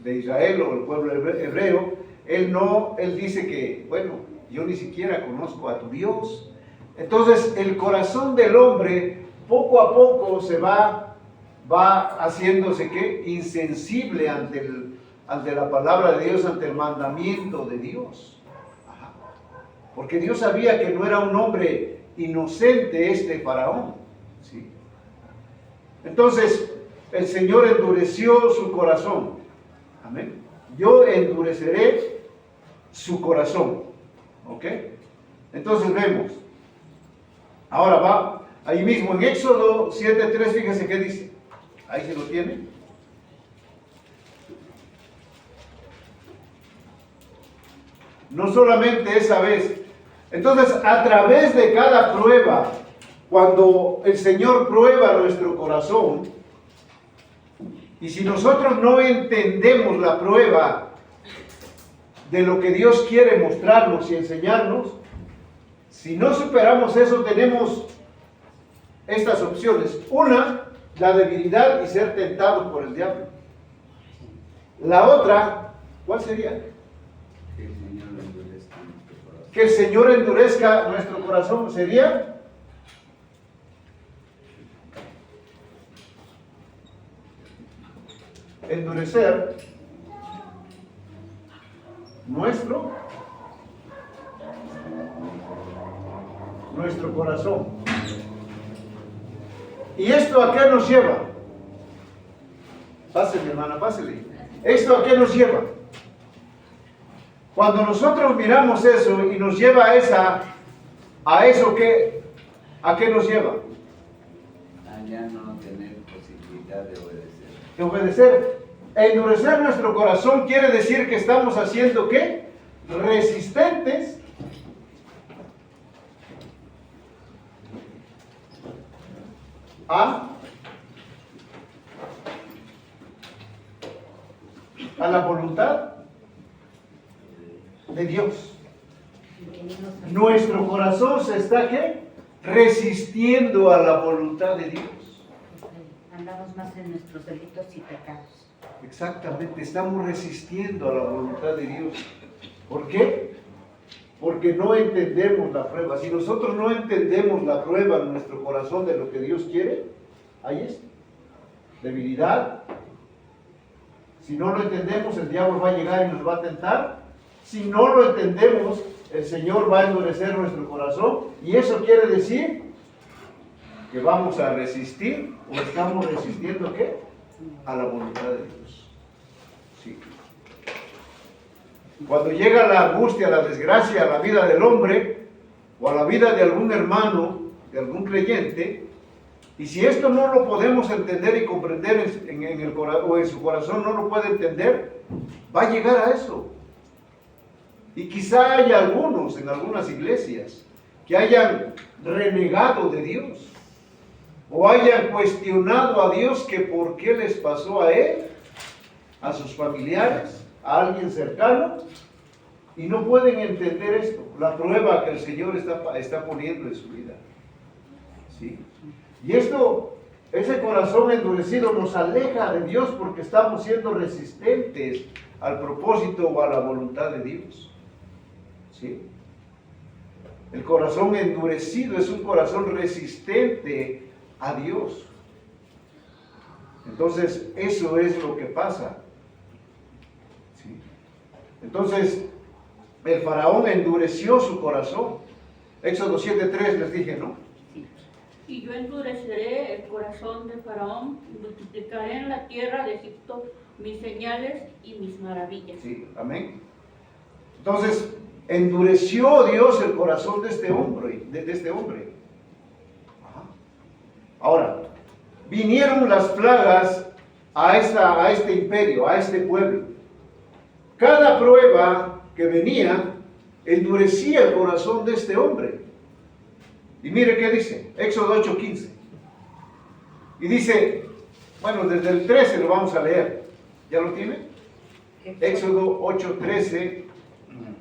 Israel o el pueblo hebreo. Él dice que, bueno, yo ni siquiera conozco a tu Dios. Entonces el corazón del hombre poco a poco se va haciéndose ¿qué? Insensible ante la palabra de Dios, ante el mandamiento de Dios. Ajá. Porque Dios sabía que no era un hombre inocente este faraón. ¿Sí? Entonces el Señor endureció su corazón. Amén. Yo endureceré su corazón. ¿Ok? Entonces vemos. Ahora va, ahí mismo en Éxodo 7:3, fíjense qué dice. Ahí se lo tiene. No solamente esa vez. Entonces, a través de cada prueba, cuando el Señor prueba nuestro corazón, y si nosotros no entendemos la prueba de lo que Dios quiere mostrarnos y enseñarnos, si no superamos eso, tenemos estas opciones. Una, la debilidad y ser tentados por el diablo. La otra, ¿cuál sería?
Que el Señor endurezca nuestro corazón.
Que el Señor endurezca nuestro corazón. ¿Sería? Endurecer nuestro corazón. ¿Y esto a qué nos lleva? Pásele, hermana, pásele. ¿Esto a qué nos lleva? Cuando nosotros miramos eso y nos lleva a eso, ¿a qué nos lleva?
A ya no tener posibilidad de obedecer.
De obedecer. Endurecer nuestro corazón quiere decir que estamos haciendo ¿qué? Resistentes a la voluntad de Dios. Nuestro corazón se está ¿qué? Resistiendo a la voluntad de Dios.
Andamos más en nuestros delitos y pecados.
Exactamente, estamos resistiendo a la voluntad de Dios. ¿Por qué? Porque no entendemos la prueba. Si nosotros no entendemos la prueba en nuestro corazón de lo que Dios quiere, ahí es debilidad. Si no lo entendemos, el diablo va a llegar y nos va a tentar. Si no lo entendemos, el Señor va a endurecer nuestro corazón. Y eso quiere decir que vamos a resistir, o estamos resistiendo ¿qué? A la voluntad de Dios. Sí. Cuando llega la angustia, la desgracia a la vida del hombre, o a la vida de algún hermano, de algún creyente, y si esto no lo podemos entender y comprender o en su corazón no lo puede entender, va a llegar a eso. Y quizá haya algunos en algunas iglesias que hayan renegado de Dios, o hayan cuestionado a Dios que por qué les pasó a él, a sus familiares, a alguien cercano, y no pueden entender esto, la prueba que el Señor está poniendo en su vida. ¿Sí? Y esto, ese corazón endurecido nos aleja de Dios porque estamos siendo resistentes al propósito o a la voluntad de Dios. ¿Sí? El corazón endurecido es un corazón resistente a Dios. Entonces, eso es lo que pasa. ¿Sí? Entonces, el faraón endureció su corazón. Éxodo 7:3 les dije, ¿no?
Y yo endureceré el corazón de Faraón, y multiplicaré en la tierra de Egipto mis señales y mis maravillas.
Sí, amén. Entonces, endureció Dios el corazón de este hombre. Ajá. Ahora, vinieron las plagas a este imperio, a este pueblo. Cada prueba que venía endurecía el corazón de este hombre. Y mire qué dice, Éxodo 8:15. Y dice, bueno, desde el 13 lo vamos a leer. ¿Ya lo tiene? Éxodo 8:13.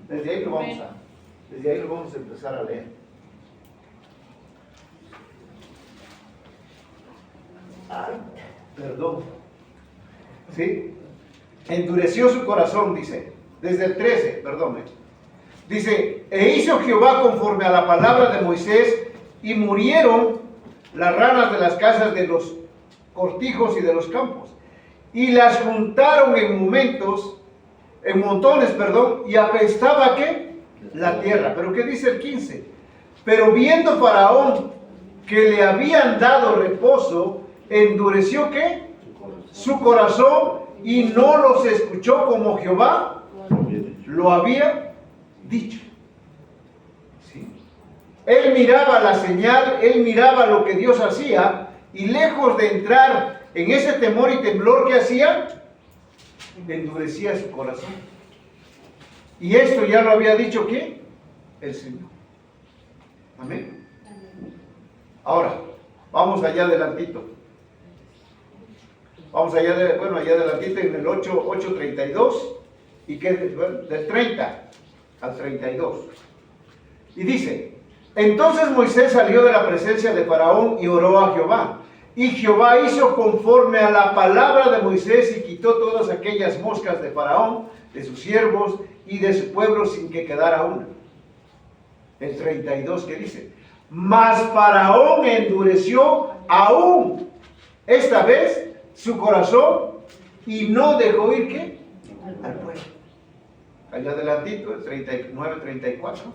Desde ahí lo vamos a empezar a leer. Ay, perdón. ¿Sí? Endureció su corazón, dice. Desde el 13, perdón. Dice, e hizo Jehová conforme a la palabra de Moisés, y murieron las ranas de las casas de los cortijos y de los campos, y las juntaron en montones, y apestaba ¿qué? La tierra. Pero ¿qué dice el 15? Pero viendo Faraón que le habían dado reposo, endureció ¿qué? Su corazón, y no los escuchó como Jehová lo había dicho. Él miraba la señal, él miraba lo que Dios hacía, y lejos de entrar en ese temor y temblor que hacía, endurecía su corazón. Y esto ya lo había dicho ¿quién? El Señor. Amén. Ahora, vamos allá adelantito. Vamos allá, allá adelantito en el 8:32, y que del 30 al 32. Y dice, entonces Moisés salió de la presencia de Faraón y oró a Jehová. Y Jehová hizo conforme a la palabra de Moisés y quitó todas aquellas moscas de Faraón, de sus siervos y de su pueblo sin que quedara una. El 32 que dice, mas Faraón endureció aún esta vez su corazón y no dejó ir ¿qué? Al pueblo. Allá adelantito, el 39-34.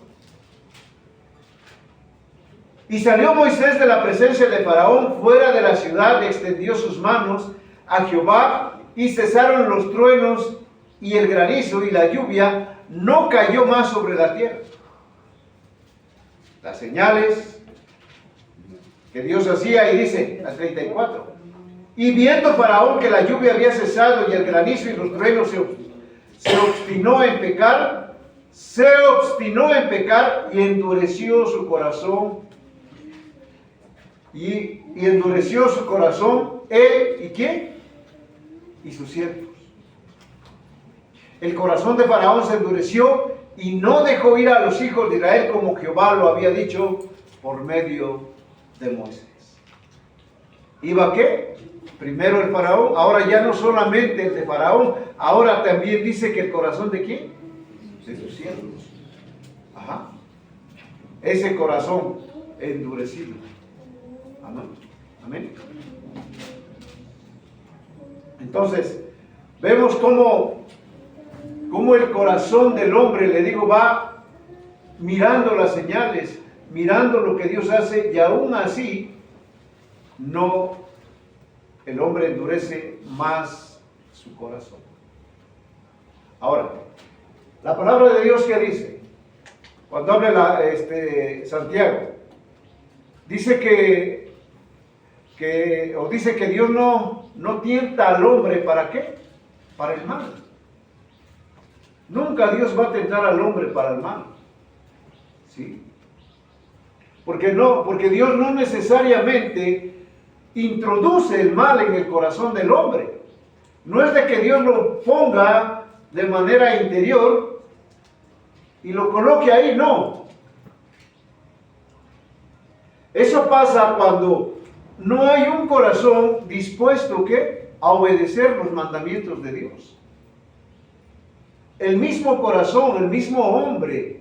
Y salió Moisés de la presencia de Faraón fuera de la ciudad, extendió sus manos a Jehová, y cesaron los truenos y el granizo, y la lluvia no cayó más sobre la tierra. Las señales que Dios hacía, y dice al 34, y viendo Faraón que la lluvia había cesado y el granizo y los truenos se obstinó en pecar y endureció su corazón. Y endureció su corazón él y ¿quién? Y sus siervos. El corazón de Faraón se endureció y no dejó ir a los hijos de Israel como Jehová lo había dicho por medio de Moisés. ¿Iba qué? Primero el Faraón, ahora ya no solamente el de Faraón, ahora también dice que el corazón de ¿quién? De sus siervos. Ajá. Ese corazón endurecido. Amén. Amén. Entonces, vemos cómo el corazón del hombre, le digo, va mirando las señales, mirando lo que Dios hace, y aún así, el hombre endurece más su corazón. Ahora, la palabra de Dios, ¿qué dice? Cuando habla Santiago, dice que Dios no tienta al hombre, ¿para qué? Para el mal. Nunca Dios va a tentar al hombre para el mal. ¿Sí? Porque Dios no necesariamente introduce el mal en el corazón del hombre. No es de que Dios lo ponga de manera interior y lo coloque ahí, no. Eso pasa cuando no hay un corazón dispuesto ¿qué? A obedecer los mandamientos de Dios. El mismo corazón, el mismo hombre,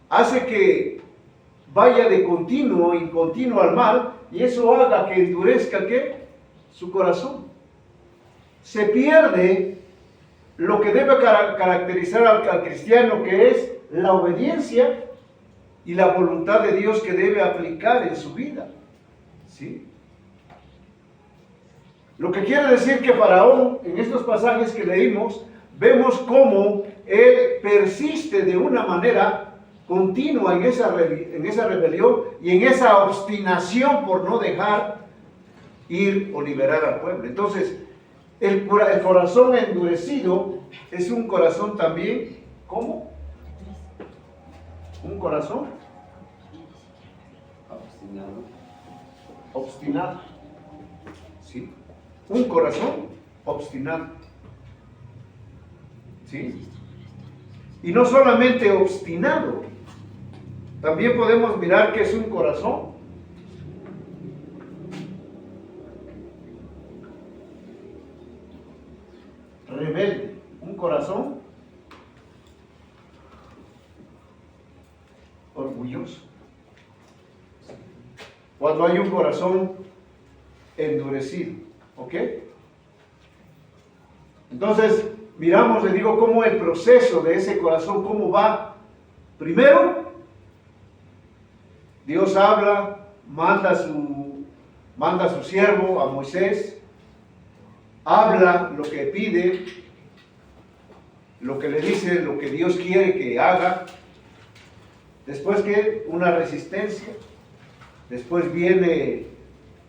hace que vaya de continuo en continuo al mal, y eso haga que endurezca ¿qué? Su corazón. Se pierde lo que debe caracterizar al cristiano, que es la obediencia y la voluntad de Dios que debe aplicar en su vida. ¿Sí? Lo que quiere decir que Faraón, en estos pasajes que leímos, vemos cómo él persiste de una manera continua en esa rebelión y en esa obstinación por no dejar ir o liberar al pueblo. Entonces, el corazón endurecido es un corazón también, ¿cómo? Un corazón obstinado. ¿Sí? Un corazón obstinado. ¿Sí? Y no solamente obstinado, también podemos mirar que es un corazón rebelde, un corazón orgulloso. Cuando hay un corazón endurecido, ¿ok? Entonces, miramos, le digo, cómo el proceso de ese corazón, cómo va. Primero, Dios habla, manda a su siervo, a Moisés, habla lo que pide, lo que le dice, lo que Dios quiere que haga. Después que una resistencia, después viene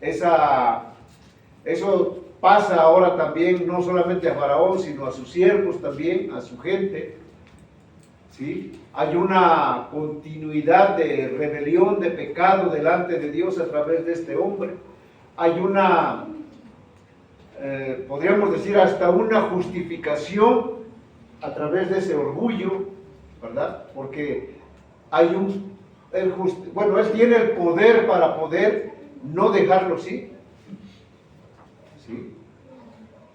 eso pasa ahora también no solamente a Faraón, sino a sus siervos también, a su gente, ¿sí? Hay una continuidad de rebelión, de pecado delante de Dios a través de este hombre. Hay una, podríamos decir, hasta una justificación a través de ese orgullo, ¿verdad? Porque hay él tiene el poder para poder no dejarlo ir. ¿Sí?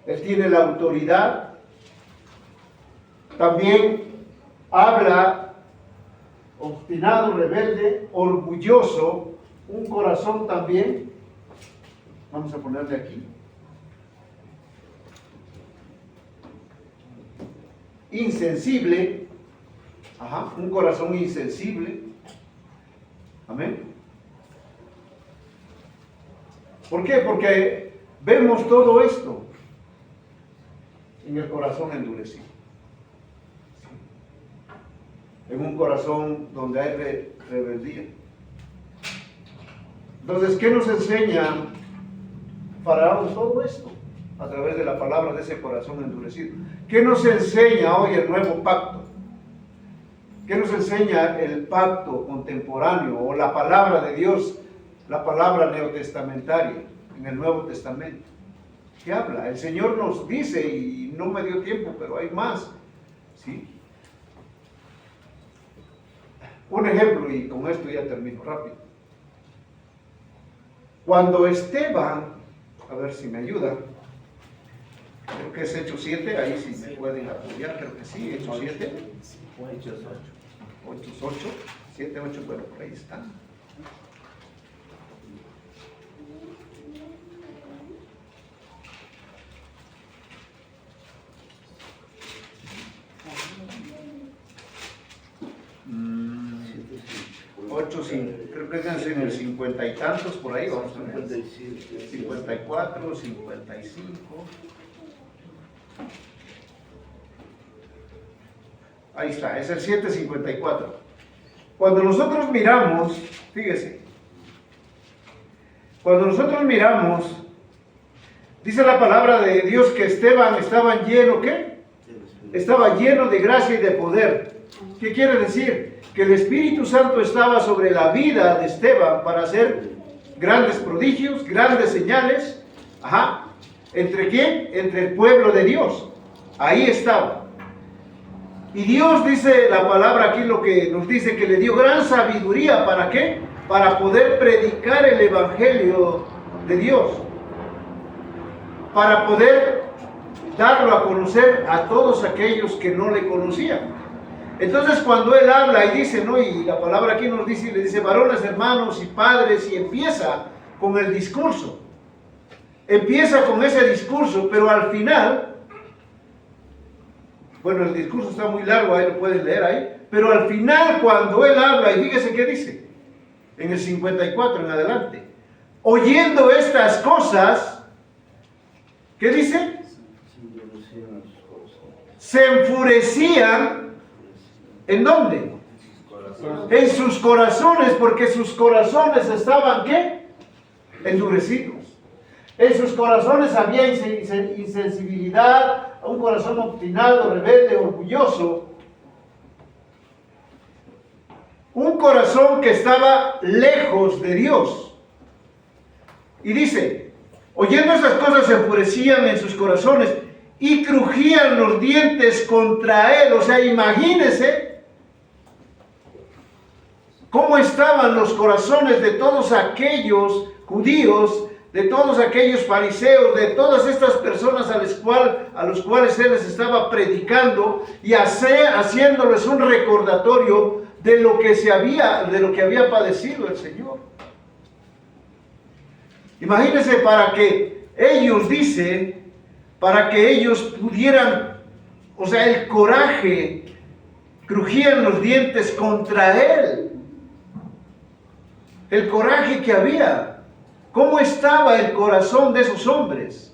Él tiene la autoridad. También habla obstinado, rebelde, orgulloso, un corazón también. Vamos a ponerle aquí. Insensible. Un corazón insensible. Amén. ¿Por qué? Porque vemos todo esto en el corazón endurecido. En un corazón donde hay rebeldía. Entonces, ¿qué nos enseña Faraón todo esto? A través de la palabra de ese corazón endurecido. ¿Qué nos enseña hoy el nuevo pacto? ¿Qué nos enseña el pacto contemporáneo o la palabra de Dios, la palabra neotestamentaria en el Nuevo Testamento? ¿Qué habla? El Señor nos dice, y no me dio tiempo, pero hay más, ¿sí? Un ejemplo, y con esto ya termino rápido. Cuando Esteban, a ver si me ayuda, creo que es Hechos 7, ahí sí me pueden apoyar, creo que sí, Hechos 7.
Hechos 8.
8, 7, 8, bueno, por ahí está. Creo que es en el 50 y tantos, por ahí vamos a ver. 54, 55. Ahí está, es el 754. Cuando nosotros miramos, fíjese, cuando nosotros miramos, dice la palabra de Dios que Esteban estaba lleno, ¿qué? Estaba lleno de gracia y de poder. ¿Qué quiere decir? Que el Espíritu Santo estaba sobre la vida de Esteban para hacer grandes prodigios, grandes señales. ¿Entre quién? Entre el pueblo de Dios. Ahí estaba. Y Dios dice la palabra aquí, lo que nos dice, que le dio gran sabiduría. ¿Para qué? Para poder predicar el Evangelio de Dios. Para poder darlo a conocer a todos aquellos que no le conocían. Entonces cuando él habla y dice, ¿no? Y la palabra aquí nos dice, le dice, varones, hermanos y padres, y empieza con el discurso. Empieza con ese discurso, pero al final, bueno, el discurso está muy largo, ahí lo pueden leer ahí, pero al final cuando él habla, y fíjese qué dice, en el 54 en adelante, oyendo estas cosas, ¿qué dice? Se enfurecían. ¿En dónde? En sus corazones, porque sus corazones estaban, ¿qué? Endurecidos. En sus corazones había insensibilidad, un corazón obstinado, rebelde, orgulloso. Un corazón que estaba lejos de Dios. Y dice, oyendo estas cosas se enfurecían en sus corazones y crujían los dientes contra él. O sea, imagínense cómo estaban los corazones de todos aquellos judíos, de todos aquellos fariseos, de todas estas personas a los cuales él les estaba predicando y haciéndoles un recordatorio de lo que había padecido el Señor. Imagínense, para que ellos pudieran, o sea, el coraje, crujían los dientes contra él. El coraje que había. ¿Cómo estaba el corazón de esos hombres?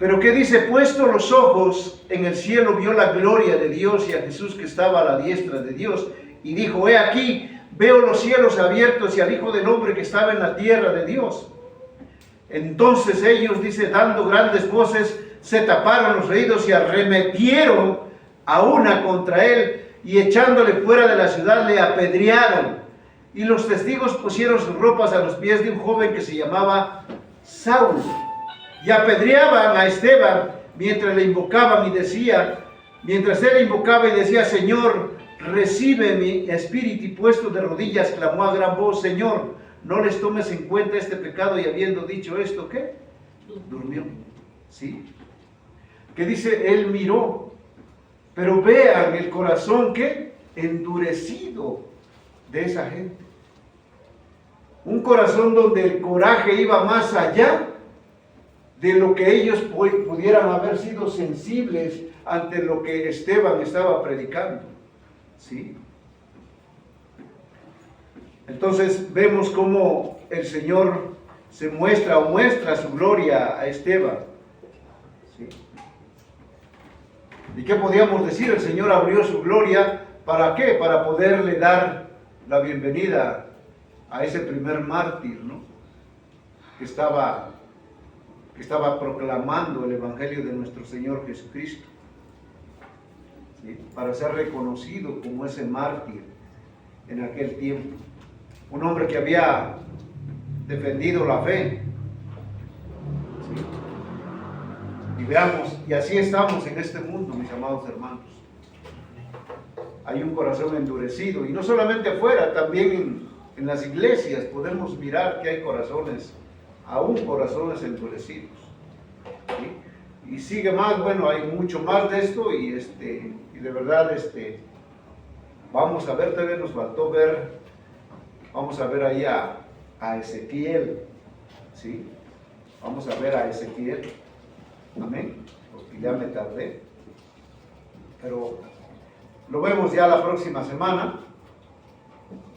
Pero ¿qué dice? Puesto los ojos en el cielo, vio la gloria de Dios y a Jesús que estaba a la diestra de Dios. Y dijo, he aquí, veo los cielos abiertos y al Hijo del Hombre que estaba en la tierra de Dios. Entonces ellos, dice, dando grandes voces, se taparon los oídos y arremetieron a una contra él y echándole fuera de la ciudad le apedrearon. Y los testigos pusieron sus ropas a los pies de un joven que se llamaba Saulo. Y apedreaban a Esteban mientras le invocaban y decía, mientras él invocaba y decía, Señor, recibe mi espíritu, y puesto de rodillas clamó a gran voz, Señor, no les tomes en cuenta este pecado. Y habiendo dicho esto, ¿qué? Durmió. ¿Sí? Que dice, él miró, pero vean el corazón, ¿qué? Endurecido de esa gente. Un corazón donde el coraje iba más allá de lo que ellos pudieran haber sido sensibles ante lo que Esteban estaba predicando. ¿Sí? Entonces vemos cómo el Señor se muestra o muestra su gloria a Esteban. ¿Sí? ¿Y qué podíamos decir? El Señor abrió su gloria, ¿para qué? Para poderle dar la bienvenida a ese primer mártir, ¿no? Que estaba proclamando el Evangelio de nuestro Señor Jesucristo. ¿Sí? Para ser reconocido como ese mártir en aquel tiempo. Un hombre que había defendido la fe. ¿Sí? Y veamos, y así estamos en este mundo, mis amados hermanos. Hay un corazón endurecido, y no solamente afuera, también en las iglesias podemos mirar que hay corazones, aún corazones endurecidos. ¿Sí? Y sigue más, bueno, hay mucho más de esto, y de verdad, vamos a ver, todavía nos faltó ver, vamos a ver ahí a Ezequiel, ¿sí? Vamos a ver a Ezequiel, amén, porque ya me tardé, pero lo vemos ya la próxima semana.